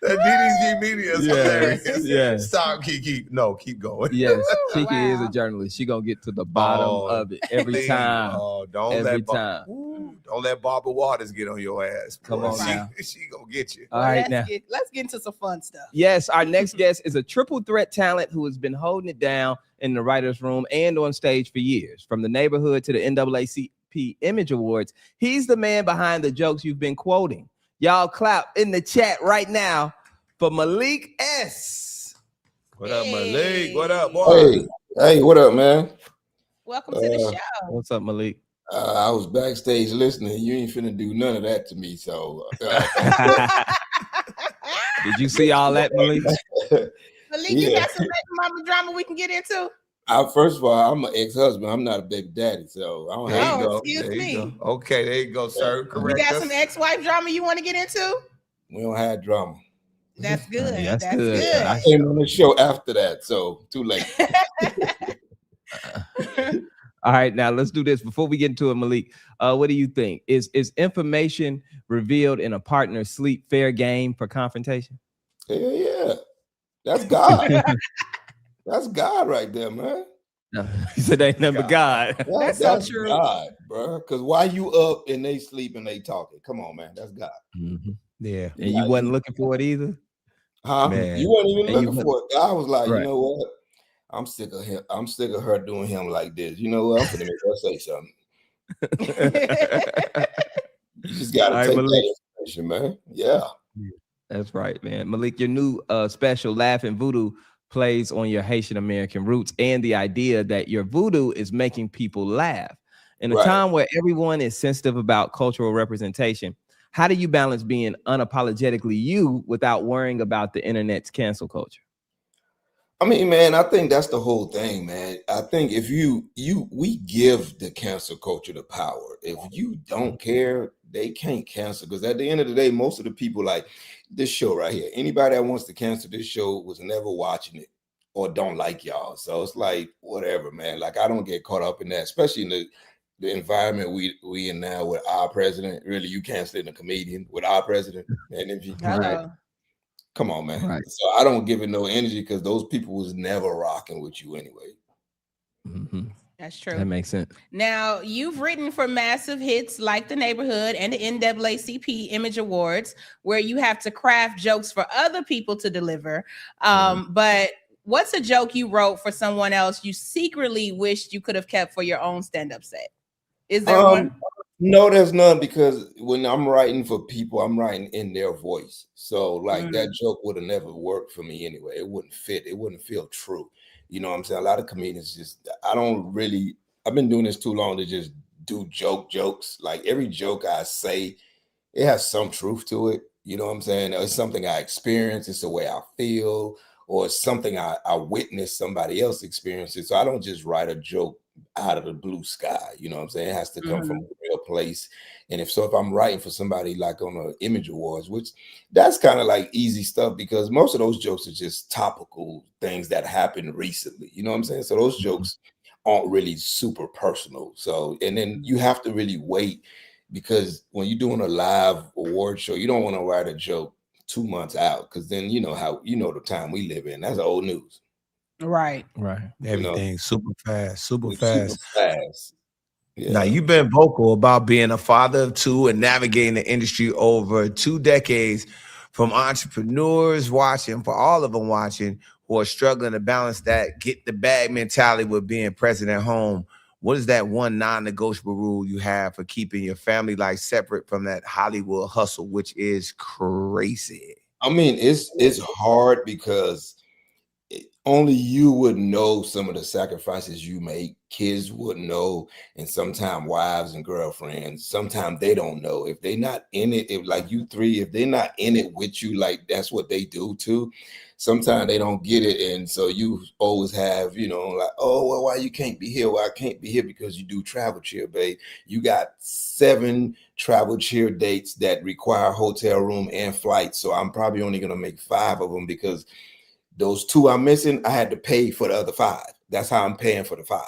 The DDG media is hilarious. Yes. Stop, Kiki. No, keep going. Yes, Kiki is a journalist. She gonna get to the bottom of it every time. Don't let Barbara Waters get on your ass. Come on now. She gonna get you. All right, now. Let's get into some fun stuff. Yes, our next guest is a triple threat talent who has been holding it down in the writer's room and on stage for years. From the neighborhood to the NAACP Image Awards, he's the man behind the jokes you've been quoting. Y'all clap in the chat right now for Malik S. What up, Malik? What up, boy? Hey, what up, man? Welcome to the show. What's up, Malik? I was backstage listening. You ain't finna do none of that to me. So, did you see all that, Malik? Malik, you got some baby mama drama we can get into? First of all, I'm an ex-husband. I'm not a baby daddy, so I don't have to go. Excuse me. Okay, there you go, sir. Correct. You got some ex-wife drama you want to get into? We don't have drama. That's good. That's good. I came on the show after that, so too late. All right, now let's do this. Before we get into it, Malik, what do you think? Is information revealed in a partner's sleep fair game for confrontation? Yeah. That's God. That's God right there, man. No, he said ain't nothing but God. That's so true. God, bro. Because why you up and they sleep and they talking? Come on, man. That's God. Mm-hmm. Yeah. And you wasn't looking for it either? Huh? Man. You weren't even looking for it. God was like, right. You know what? I'm sick of him. I'm sick of her doing him like this. You know what? I'm gonna make her say something. You just gotta take that information, man. Yeah. That's right, man. Malik, your new special Laughing Voodoo plays on your Haitian American roots and the idea that your voodoo is making people laugh. In a time where everyone is sensitive about cultural representation, how do you balance being unapologetically you without worrying about the internet's cancel culture? I mean, man, I think that's the whole thing, man. I think if we give the cancel culture the power. If you don't care, they can't cancel. Because at the end of the day, most of the people like this show right here, anybody that wants to cancel this show was never watching it or don't like y'all. So it's like, whatever, man. Like, I don't get caught up in that, especially in the environment we in now with our president. Really, you canceling a comedian with our president. And if you come on, man. Right. So I don't give it no energy because those people was never rocking with you anyway. Mm-hmm. That's true. That makes sense. Now, you've written for massive hits like The Neighborhood and the NAACP Image Awards, where you have to craft jokes for other people to deliver. But what's a joke you wrote for someone else you secretly wished you could have kept for your own stand-up set? Is there one? No, there's none, because when I'm writing for people, I'm writing in their voice. So like that joke would have never worked for me anyway. It wouldn't fit. It wouldn't feel true. You know what I'm saying? A lot of comedians I've been doing this too long to just do jokes. Like every joke I say, it has some truth to it. You know what I'm saying? It's something I experience. It's the way I feel, or it's something I witnessed somebody else experience it. So I don't just write a joke out of the blue sky. You know what I'm saying? It has to come from a real place. And if I'm writing for somebody like on the Image Awards, which that's kind of like easy stuff, because most of those jokes are just topical things that happened recently. You know what I'm saying? So those jokes aren't really super personal. So, and then you have to really wait, because when you're doing a live award show, you don't want to write a joke 2 months out, because then the time we live in. That's old news. Right. Everything super fast. Yeah. Now, you've been vocal about being a father of two and navigating the industry over 2 decades, from entrepreneurs watching, for all of them watching, who are struggling to balance that get the bag mentality with being present at home. What is that one non-negotiable rule you have for keeping your family life separate from that Hollywood hustle, which is crazy? I mean, it's hard because only you would know some of the sacrifices you make. Kids wouldn't know, and sometimes wives and girlfriends, sometimes they don't know. If they're not in it, if like you three, if they're not in it with you, like that's what they do too. Sometimes they don't get it, and so you always have, like, oh, well, why you can't be here? Well, I can't be here because you do travel cheer, babe. You got 7 travel cheer dates that require hotel room and flight, so I'm probably only gonna make 5 of them, because those 2 I'm missing, I had to pay for the other 5. That's how I'm paying for the 5.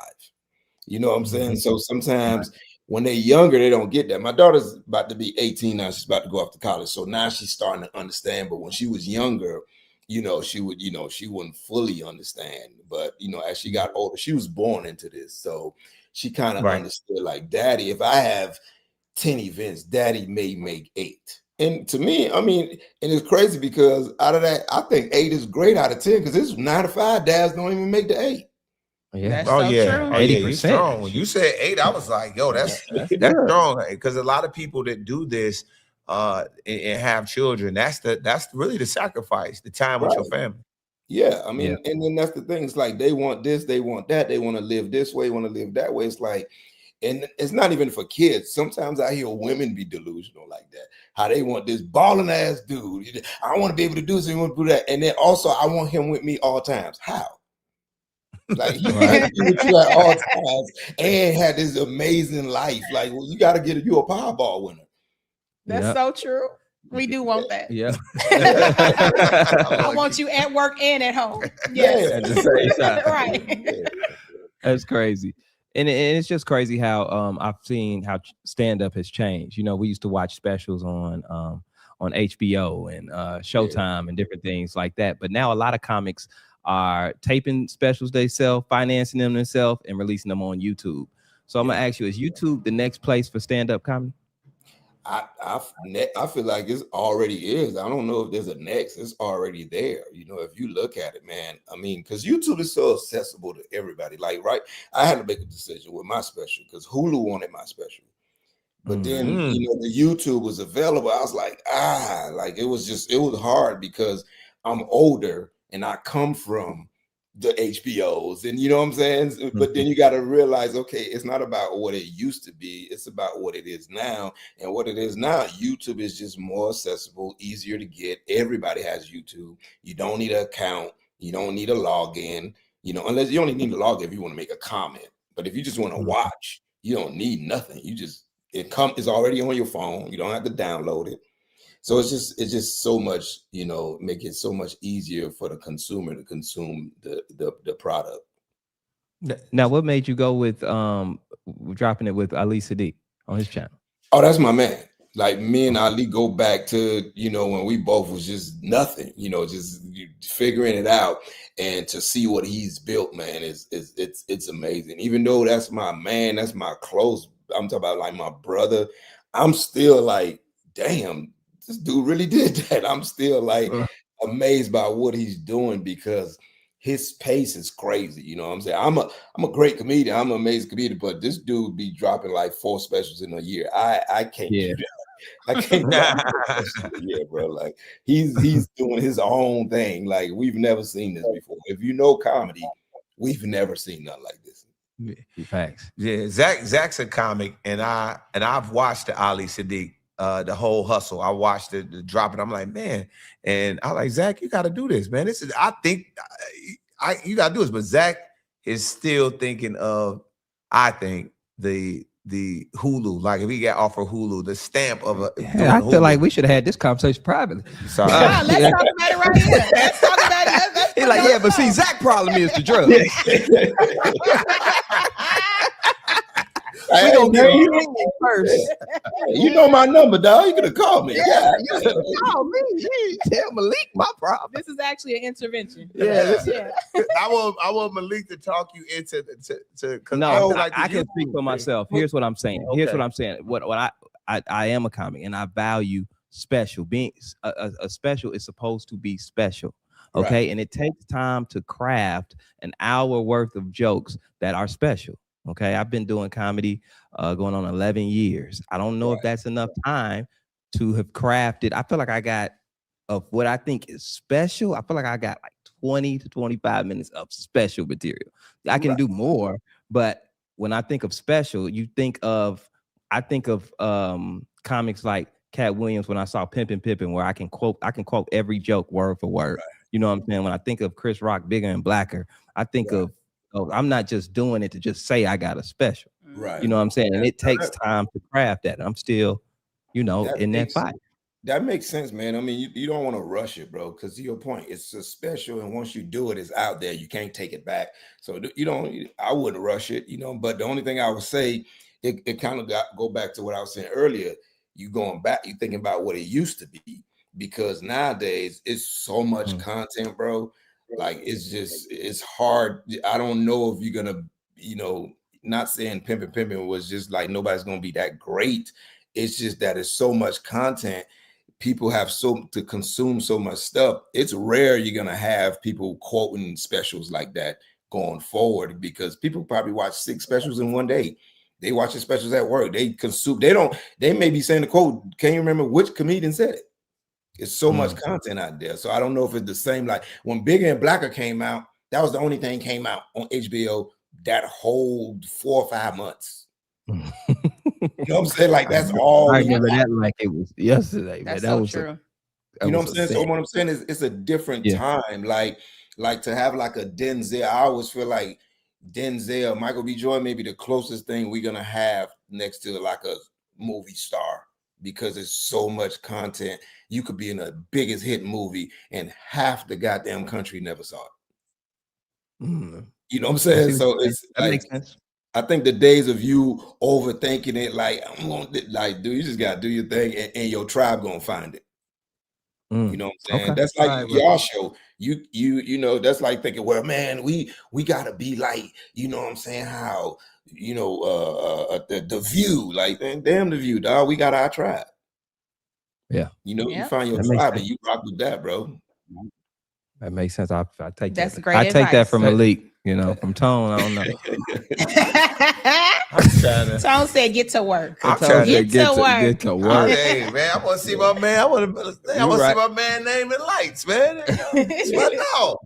You know what I'm saying? So sometimes when they're younger, they don't get that. My daughter's about to be 18 now. She's about to go off to college. So now she's starting to understand. But when she was younger, she wouldn't fully understand. But, as she got older, she was born into this. So she kind of understood, like, Daddy, if I have 10 events, Daddy may make 8. And to me, I mean, and it's crazy because out of that, I think 8 is great out of 10, because it's 9 to 5 dads don't even make the 8. Yeah. That's Oh so yeah, true. oh yeah, you 80%. strong. When you said 8, I was like, yo, that's That's that's good. strong. Because a lot of people that do this and have children, that's really the sacrifice, the time with your Right. family. Yeah, I Yeah. mean, and then that's the thing. It's like they want this, they want that, they want to live this way, want to live that way. It's like, and it's not even for kids. Sometimes I hear women be delusional like that. How they want this balling ass dude. I want to be able to do this, and want to do that. And then also I want him with me all times. How? Like he Right. can't be with you at all times and had this amazing life. Like, well, you got to get you a Powerball winner. That's Yep. so true. We do want that. Yeah. I want you at work and at home. Yes. At the same time. Right. That's crazy. And it's just crazy how I've seen how stand-up has changed. You know, we used to watch specials on HBO and Showtime and different things like that. But now a lot of comics are taping specials themselves, financing them themselves, and releasing them on YouTube. So I'm gonna ask you, is YouTube the next place for stand-up comedy? I feel like it's already is. I don't know if there's a next. It's already there. You know, if you look at it, man. I mean, because YouTube is so accessible to everybody. Like, right? I had to make a decision with my special because Hulu wanted my special. But then, you know, the YouTube was available. I was like, like it was hard because I'm older and I come from the HBOs, and you know what I'm saying? But then you got to realize, okay, it's not about what it used to be. It's about what it is now. And what it is now, YouTube is just more accessible, easier to get. Everybody has YouTube. You don't need an account. You don't need a login, you know, unless you only need to log in if you want to make a comment. But if you just want to watch, you don't need nothing. It's already on your phone. You don't have to download it. So it's just so much, you know, make it so much easier for the consumer to consume the product. Now, what made you go with dropping it with Ali Sadiq on his channel? Oh, that's my man. Like me and Ali go back to, you know, when we both was just nothing, you know, just figuring it out, and to see what he's built, man, it's amazing. Even though that's my man, that's my close, I'm talking about like my brother, I'm still like, damn, this dude really did that. I'm still like amazed by what he's doing because his pace is crazy. You know what I'm saying? I'm a great comedian. I'm an amazing comedian, but this dude be dropping like 4 specials in a year. I can't do that. I can't drop 4 specials in a year, bro. Like he's doing his own thing. Like we've never seen this before. If you know comedy, we've never seen nothing like this. Facts. Yeah, Zach's a comic, and I've watched the Ali Sadiq, the whole hustle. I watched the drop, and I'm like, man, and I like, Zach, you got to do this, man. I think you got to do this, but Zach is still thinking of, I think the Hulu, like if he got offered Hulu, the stamp of a. I feel like we should have had this conversation privately. Sorry, let's talk about it right here. Let's talk about it. He's like, yeah, but see, Zach problem is the drugs. We gonna get you first. You know my number, dog. You could have called me. Yeah, you could have called me. Tell Malik my problem. This is actually an intervention. Yeah. I want Malik to talk you into No, like I can speak for myself. Here's what I'm saying. Here's what I'm saying. What I am a comic, and I value special. Being a special is supposed to be special. Okay. Right. And it takes time to craft an hour worth of jokes that are special. Okay. I've been doing comedy going on 11 years. I don't know if that's enough time to have crafted. I feel like I got of what I think is special. I feel like I got like 20 to 25 minutes of special material. I can do more, but when I think of special, I think of comics like Cat Williams when I saw Pimpin', where I can quote every joke word for word. Right. You know what I'm saying? When I think of Chris Rock, Bigger and Blacker, I think of, I'm not just doing it to just say I got a special. Right. You know what I'm saying? And it takes time to craft that. I'm still, in that fight. That makes sense, man. I mean, you don't want to rush it, bro, because to your point, it's a special, and once you do it, it's out there. You can't take it back. So I wouldn't rush it, but the only thing I would say, it kind of go back to what I was saying earlier. You going back, you thinking about what it used to be, because nowadays it's so much content, bro. Like it's hard. I don't know if you're gonna, not saying Pimpin' was just like nobody's gonna be that great. It's just that it's so much content. People have to consume so much stuff. It's rare you're gonna have people quoting specials like that going forward, because people probably watch 6 specials in one day. They watch the specials at work. They consume. They may be saying the quote. Can you remember which comedian said it? It's so much content out there. So I don't know if it's the same. Like when Bigger and Blacker came out, that was the only thing came out on HBO that whole 4 or 5 months. You know what I'm saying? Like that's all. I remember that like it was yesterday. That's that so was true. You know what I'm saying? So what I'm saying is it's a different time. Like to have like a Denzel. I always feel like Denzel, Michael B. Jordan may be the closest thing we're gonna have next to like a movie star, because there's so much content. You could be in the biggest hit movie and half the goddamn country never saw it. You know what I'm saying? So it's that like, makes sense. I think the days of you overthinking it, like I'm gonna like, dude, you just gotta do your thing, and your tribe gonna find it. You know what I'm saying? Okay. That's like y'all show. You know, that's like thinking, well, man, we gotta be like, you know what I'm saying, how, you know, the View, like, man, damn the View, dog. We got our tribe. Yeah. You know, Yeah. you find your That makes tribe sense. and you rock with that, bro. That makes sense. I take That's that. great I take that advice. from Malik. You know, from Tone. I don't know. I'm trying to. Tone said, "Get to work." I'm trying to Get to work. Hey man, I want to see my man. I want to see my man name in lights, man. It's my dog.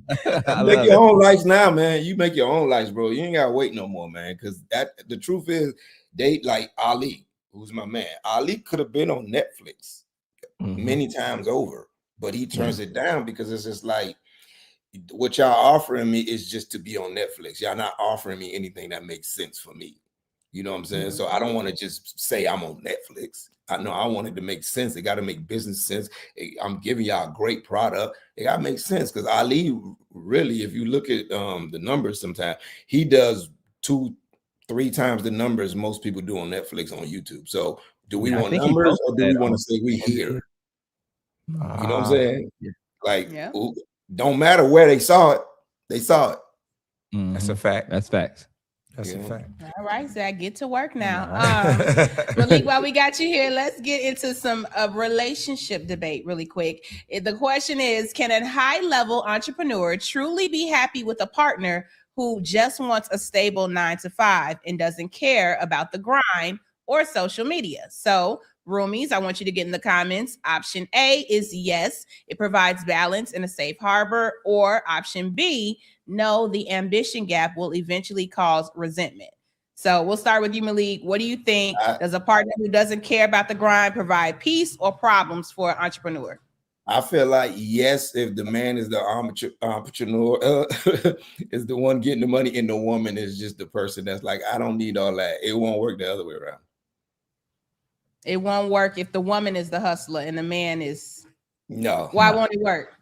You make your own lights now, man. You make your own lights, bro. You ain't gotta wait no more, man. Because the truth is, they like Ali, who's my man. Ali could have been on Netflix many times over, but he turns it down because it's just like, what y'all offering me is just to be on Netflix. Y'all not offering me anything that makes sense for me. You know what I'm saying? So I don't want to just say I'm on Netflix. I know I want it to make sense. It got to make business sense. I'm giving y'all a great product. It got to make sense, because Ali, really, if you look at the numbers, sometimes he does 2-3 times the numbers most people do on Netflix on YouTube. So do we want numbers, or do we want to say we here? You know what I'm saying? Like, don't matter where they saw it, they saw it. That's a fact. That's facts. That's a fact. All right, Zach, get to work now. Malik, while we got you here, let's get into some relationship debate really quick. The question is, can a high-level entrepreneur truly be happy with a partner who just wants a stable 9-to-5 and doesn't care about the grind or social media? So, Roomies, I want you to get in the comments. Option A is yes, it provides balance and a safe harbor. Or option B, no, the ambition gap will eventually cause resentment. So we'll start with you, Malik. What do you think? Does a partner who doesn't care about the grind provide peace or problems for an entrepreneur? I feel like yes, if the man is the entrepreneur, is the one getting the money, and the woman is just the person that's like, I don't need all that. It won't work the other way around. It won't work if the woman is the hustler and the man is. No. Why won't it work?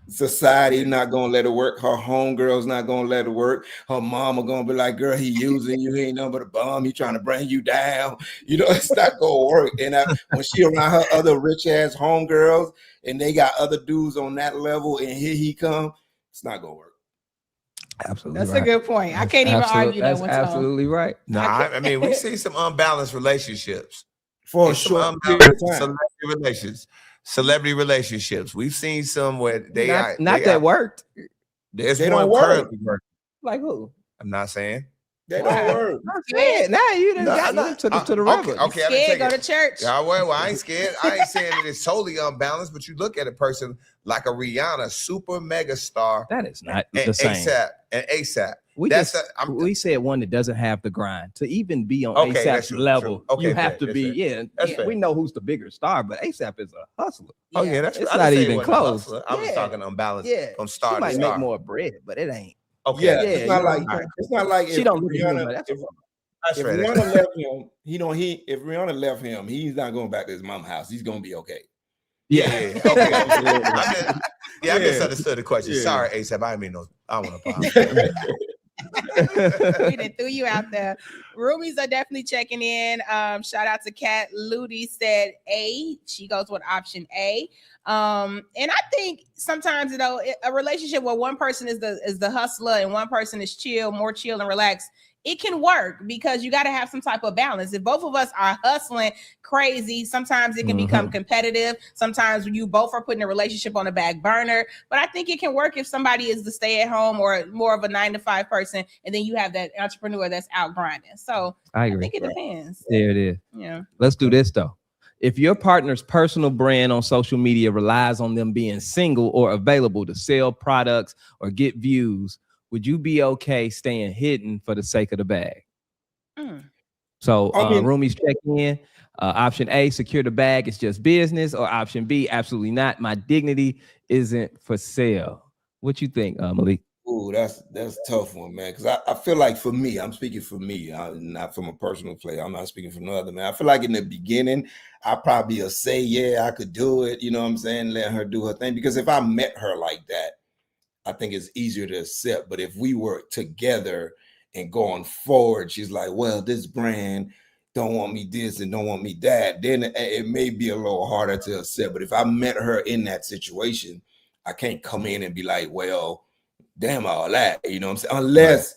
Society not gonna let it work. Her homegirl's not gonna let it work. Her mama gonna be like, girl, he using you. He ain't nothing but a bum. He trying to bring you down. You know, it's not gonna work. And when she around her other rich ass homegirls and they got other dudes on that level, and here he come, it's not gonna work. Absolutely. That's a good point. I can't even argue that one. That's absolutely right. No, I mean, we see some unbalanced relationships for sure. Celebrity relationships. We've seen some where they that worked. There's they one don't work. currently working. Like who? I'm not saying. They don't work. I'm scared. Now you done got to the river. Okay, scared, go to church. Yeah, well, I ain't scared. I ain't saying that it's totally unbalanced, but you look at a person like a Rihanna, super mega star. That is not the same. ASAP. We said one that doesn't have the grind to even be on ASAP's level. You have to be. We know who's the bigger star, but ASAP is a hustler. Oh yeah, that's it's not even close. I was talking unbalanced from star she to might star. make more bread, but it ain't. Okay, it's not like she don't look at him. If Rihanna left him, if Rihanna left him, he's not going back to his mom's house. He's gonna be okay. Yeah. Okay. I misunderstood the question. Yeah. Sorry, ASAP. I didn't mean I want to apologize. We done threw you out there. Roomies are definitely checking in. Shout out to Kat Ludi, said A. She goes with option A. And I think sometimes, you know, a relationship where one person is the hustler and one person is more chill and relaxed, it can work because you got to have some type of balance. If both of us are hustling crazy, sometimes it can become competitive. Sometimes you both are putting a relationship on the back burner. But I think it can work if somebody is the stay-at-home or more of a 9-to-5 person, and then you have that entrepreneur that's out grinding. So I agree. think it depends. There it is. Yeah. Let's do this though. If your partner's personal brand on social media relies on them being single or available to sell products or get views, would you be okay staying hidden for the sake of the bag? So Roomies check in. Option A, secure the bag. It's just business. Or option B, absolutely not. My dignity isn't for sale. What you think, Malik? Ooh, that's a tough one, man. Because I feel like for me, I'm speaking for me, not from a personal play. I'm not speaking for no other man. I feel like in the beginning, I probably will say, yeah, I could do it. You know what I'm saying? Let her do her thing. Because if I met her like that, I think it's easier to accept. But if we were together and going forward, she's like, well, this brand don't want me this and don't want me that, then it may be a little harder to accept. But if I met her in that situation, I can't come in and be like, well, damn all that, you know what I'm saying? Unless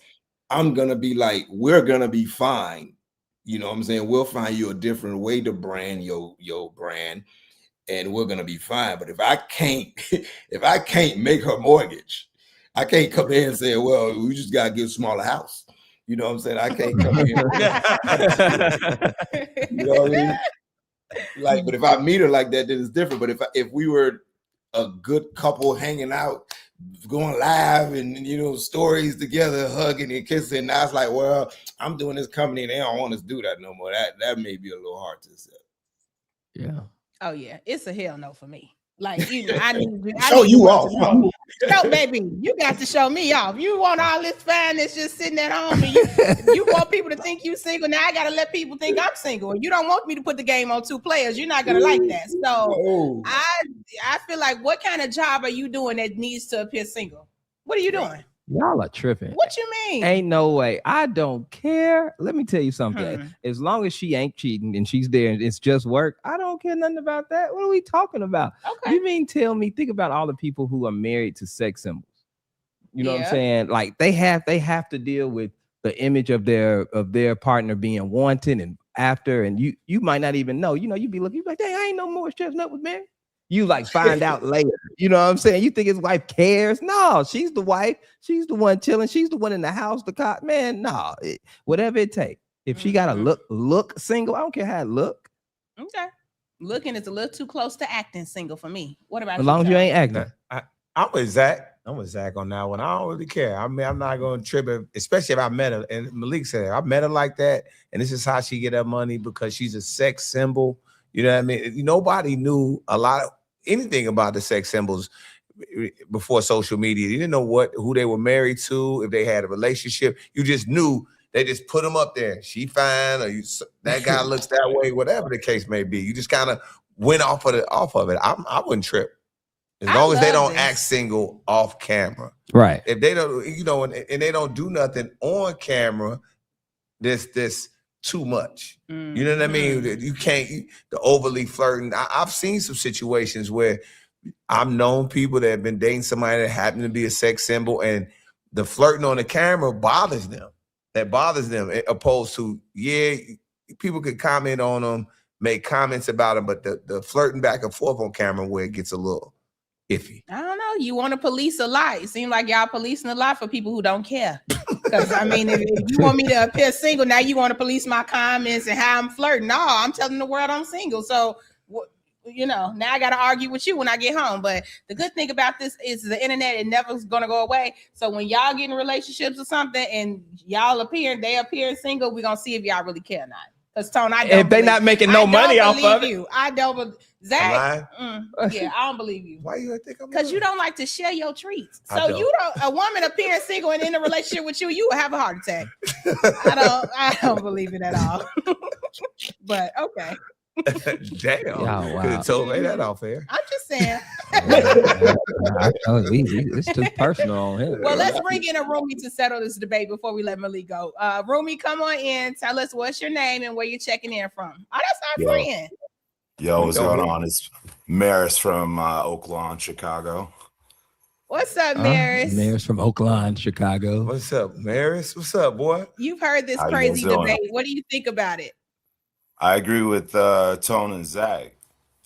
I'm gonna be like, we're gonna be fine. You know what I'm saying? We'll find you a different way to brand your brand, and we're gonna be fine. But if I can't make her mortgage, I can't come in and say, well, we just gotta get a smaller house. You know what I'm saying? I can't come in. You know what I mean? Like, but if I meet her like that, then it's different. But if we were a good couple hanging out, going live and, you know, stories together, hugging and kissing, now it's like, well, I'm doing this company and they don't want us to do that no more. That may be a little hard to accept. Yeah. Oh yeah, it's a hell no for me. Like, you know, I need show you off. No, baby, you got to show me off. You want all this fineness just sitting at home, and you want people to think you single. Now I gotta let people think I'm single. You don't want me to put the game on 2 players. You're not gonna like that. So I feel like, what kind of job are you doing that needs to appear single? What are you doing? Y'all are tripping. What you mean? Ain't no way. I don't care. Let me tell you something. As long as she ain't cheating and she's there and it's just work, I don't care nothing about that. What are we talking about? Okay. You mean tell me, think about all the people who are married to sex symbols. You know what I'm saying? Like they have to deal with the image of their partner being wanted and after, and you might not even know. You know, you be looking, you be like, dang, I ain't no more Chestnut was married. You like find out later. You know what I'm saying? You think his wife cares? No, she's the wife. She's the one chilling. She's the one in the house. The cop, man, no. Whatever it takes. If she got to look single, I don't care how it look. Okay. Looking is a little too close to acting single for me. What about as long as you ain't acting? I'm with Zach. I'm with Zach on that one. I don't really care. I mean, I'm not going to trip it, especially if I met her. And Malik said, I met her like that, and this is how she get her money because she's a sex symbol. You know what I mean? Nobody knew anything about the sex symbols before social media. You didn't know who they were married to, if they had a relationship. You just knew they just put them up there. She fine, or that guy looks that way, whatever the case may be. You just kind of went off of it. I wouldn't trip. As long as they don't act single off camera. Right. If they don't, you know, and they don't do nothing on camera, this too much. You know what I mean? You can't, the overly flirting. I've seen some situations where I've known people that have been dating somebody that happened to be a sex symbol, and the flirting on the camera bothers them. That bothers them, opposed to, people could comment on them, make comments about them, but the flirting back and forth on camera where it gets a little iffy. I don't know. You want to police a lot. It seems like y'all policing a lot for people who don't care. Because I mean, if you want me to appear single, now you want to police my comments and how I'm flirting. No, I'm telling the world I'm single. So, you know, now I got to argue with you when I get home. But the good thing about this is the internet, it never's going to go away. So when y'all get in relationships or something and they appear single, we're going to see if y'all really care or not. Because Tone, if they not making no money off of it. I don't believe Zach. I don't believe you. Why you think I'm? Because you don't like to share your treats. So you don't. A woman appearing single and in a relationship with you will have a heart attack. I don't believe it at all. But okay. Damn. Wow. Could have told me that off air. I'm just saying. It's too personal on him. Well, let's bring in a Roomie to settle this debate before we let Malik go. Roomie, come on in. Tell us what's your name and where you're checking in from. Oh, that's our friend. Yo, what's going on? It's Maris from Oak Lawn, Chicago. What's up, Maris? Maris from Oakland, Chicago. What's up, Maris? What's up, boy? You've heard this How you crazy guys doing? debate. What do you think about it? I agree with Tone and Zach.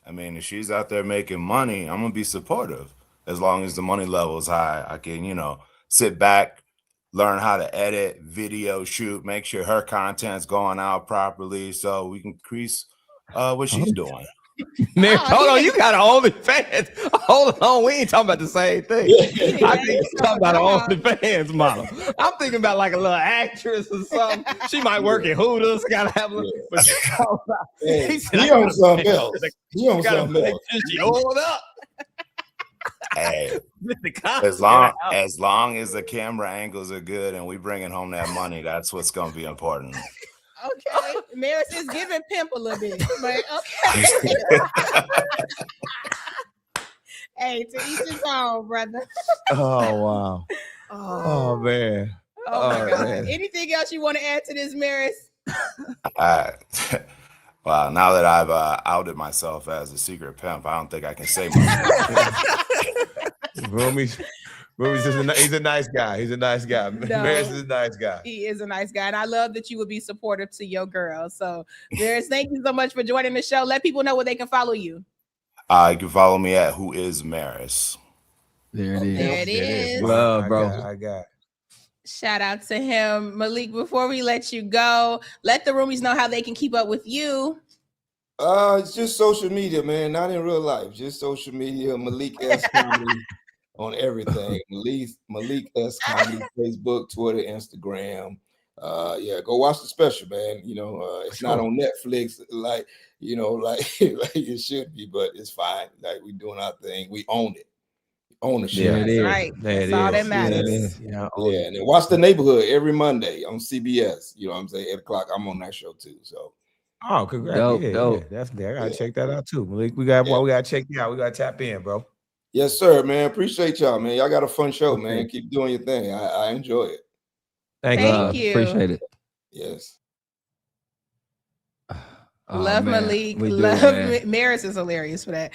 I mean, if she's out there making money, I'm gonna be supportive. As long as the money level is high, I can, sit back, learn how to edit, video shoot, make sure her content's going out properly, so we can increase what she's doing. Maris, hold on, you got an OnlyFans. Hold on, we ain't talking about the same thing. I think you're talking about an OnlyFans model. I'm thinking about like a little actress or something. She might work at Hooters. Gotta have a little. But you talking about, He on something else. He on something else. She hold up. Hey, as long as the camera angles are good and we bringing home that money, that's what's gonna be important. Okay, Maris is giving pimp a little bit, but okay. Hey, to each his own, brother. Oh wow. Oh man. Oh my God. Man. Anything else you want to add to this, Maris? Wow, now that I've outed myself as a secret pimp, I don't think I can say much. Roomies he's a nice guy. He's a nice guy. No. Maris is a nice guy. He is a nice guy, and I love that you would be supportive to your girl. So, Maris, thank you so much for joining the show. Let people know where they can follow you. You can follow me at Who Is Maris. There it is. There it is. Love, bro. I got. Shout out to him. Malik, before we let you go, let the roomies know how they can keep up with you. It's just social media, man. Not in real life. Just social media. Malik S Comedy on everything. Malik S Comedy, Facebook, Twitter, Instagram. Go watch the special, man. It's not on Netflix like it should be, but it's fine. Like, we doing our thing. We own it. Ownership. Yeah, That's right. That's all that matters. Yeah, and then watch The Neighborhood every Monday on CBS. You know what I'm saying? 8 o'clock. I'm on that show too. So. Oh, congrats. Dope. Yeah, definitely. I gotta check that out too. Malik, we gotta check you out. We gotta tap in, bro. Yes, sir, man. Appreciate y'all, man. Y'all got a fun show, man. Keep doing your thing. I enjoy it. Thank you. Appreciate it. Yes. Love man. Malik. We do, Love man. Maris is hilarious for that.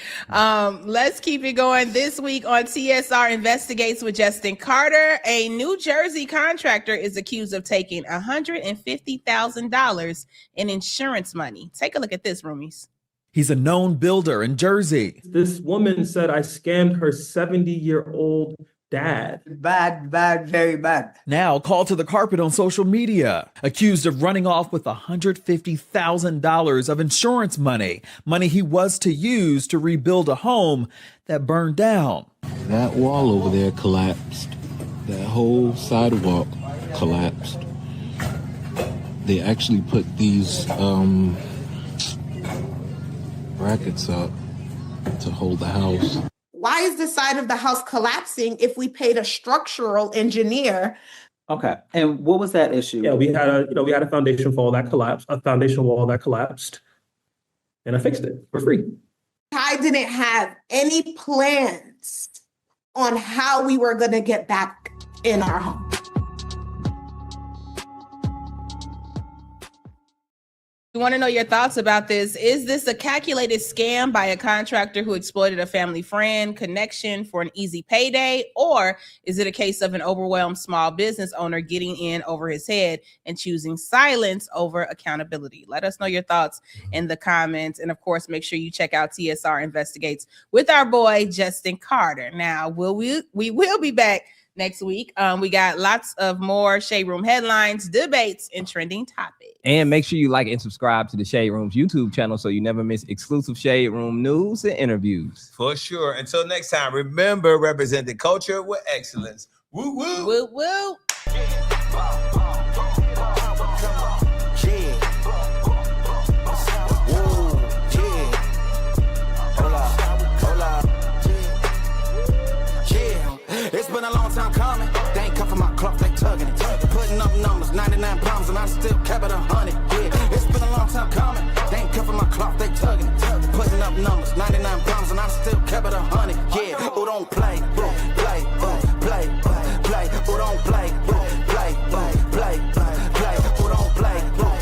Let's keep it going. This week on TSR Investigates with Justin Carter, a New Jersey contractor is accused of taking $150,000 in insurance money. Take a look at this, roomies. He's a known builder in Jersey. This woman said I scammed her 70-year-old dad. Bad, very bad. Now called to the carpet on social media, accused of running off with $150,000 of insurance money he was to use to rebuild a home that burned down. That wall over there collapsed. That whole sidewalk collapsed. They actually put these brackets up to hold the house. Why is the side of the house collapsing if we paid a structural engineer? Okay, and what was that issue? Yeah, we had a foundation wall that collapsed, and I fixed it for free. I didn't have any plans on how we were going to get back in our home. We want to know your thoughts about this. Is this a calculated scam by a contractor who exploited a family friend connection for an easy payday? Or is it a case of an overwhelmed small business owner getting in over his head and choosing silence over accountability? Let us know your thoughts in the comments. And of course, make sure you check out TSR Investigates with our boy, Justin Carter. Now, we will be back next week. We got lots of more Shade Room headlines, debates, and trending topics. And make sure you like and subscribe to the Shade Room's YouTube channel so you never miss exclusive Shade Room news and interviews. For sure. Until next time, remember, represent the culture with excellence. Woo woo. Woo woo. It's been a long time coming. They ain't cuffing my cloth, they tugging it. Putting up numbers, 99 pounds, and I still kept it 100. Yeah, it's been a long time coming. They ain't cuffing my cloth, they tugging it. Putting up numbers, 99 pounds.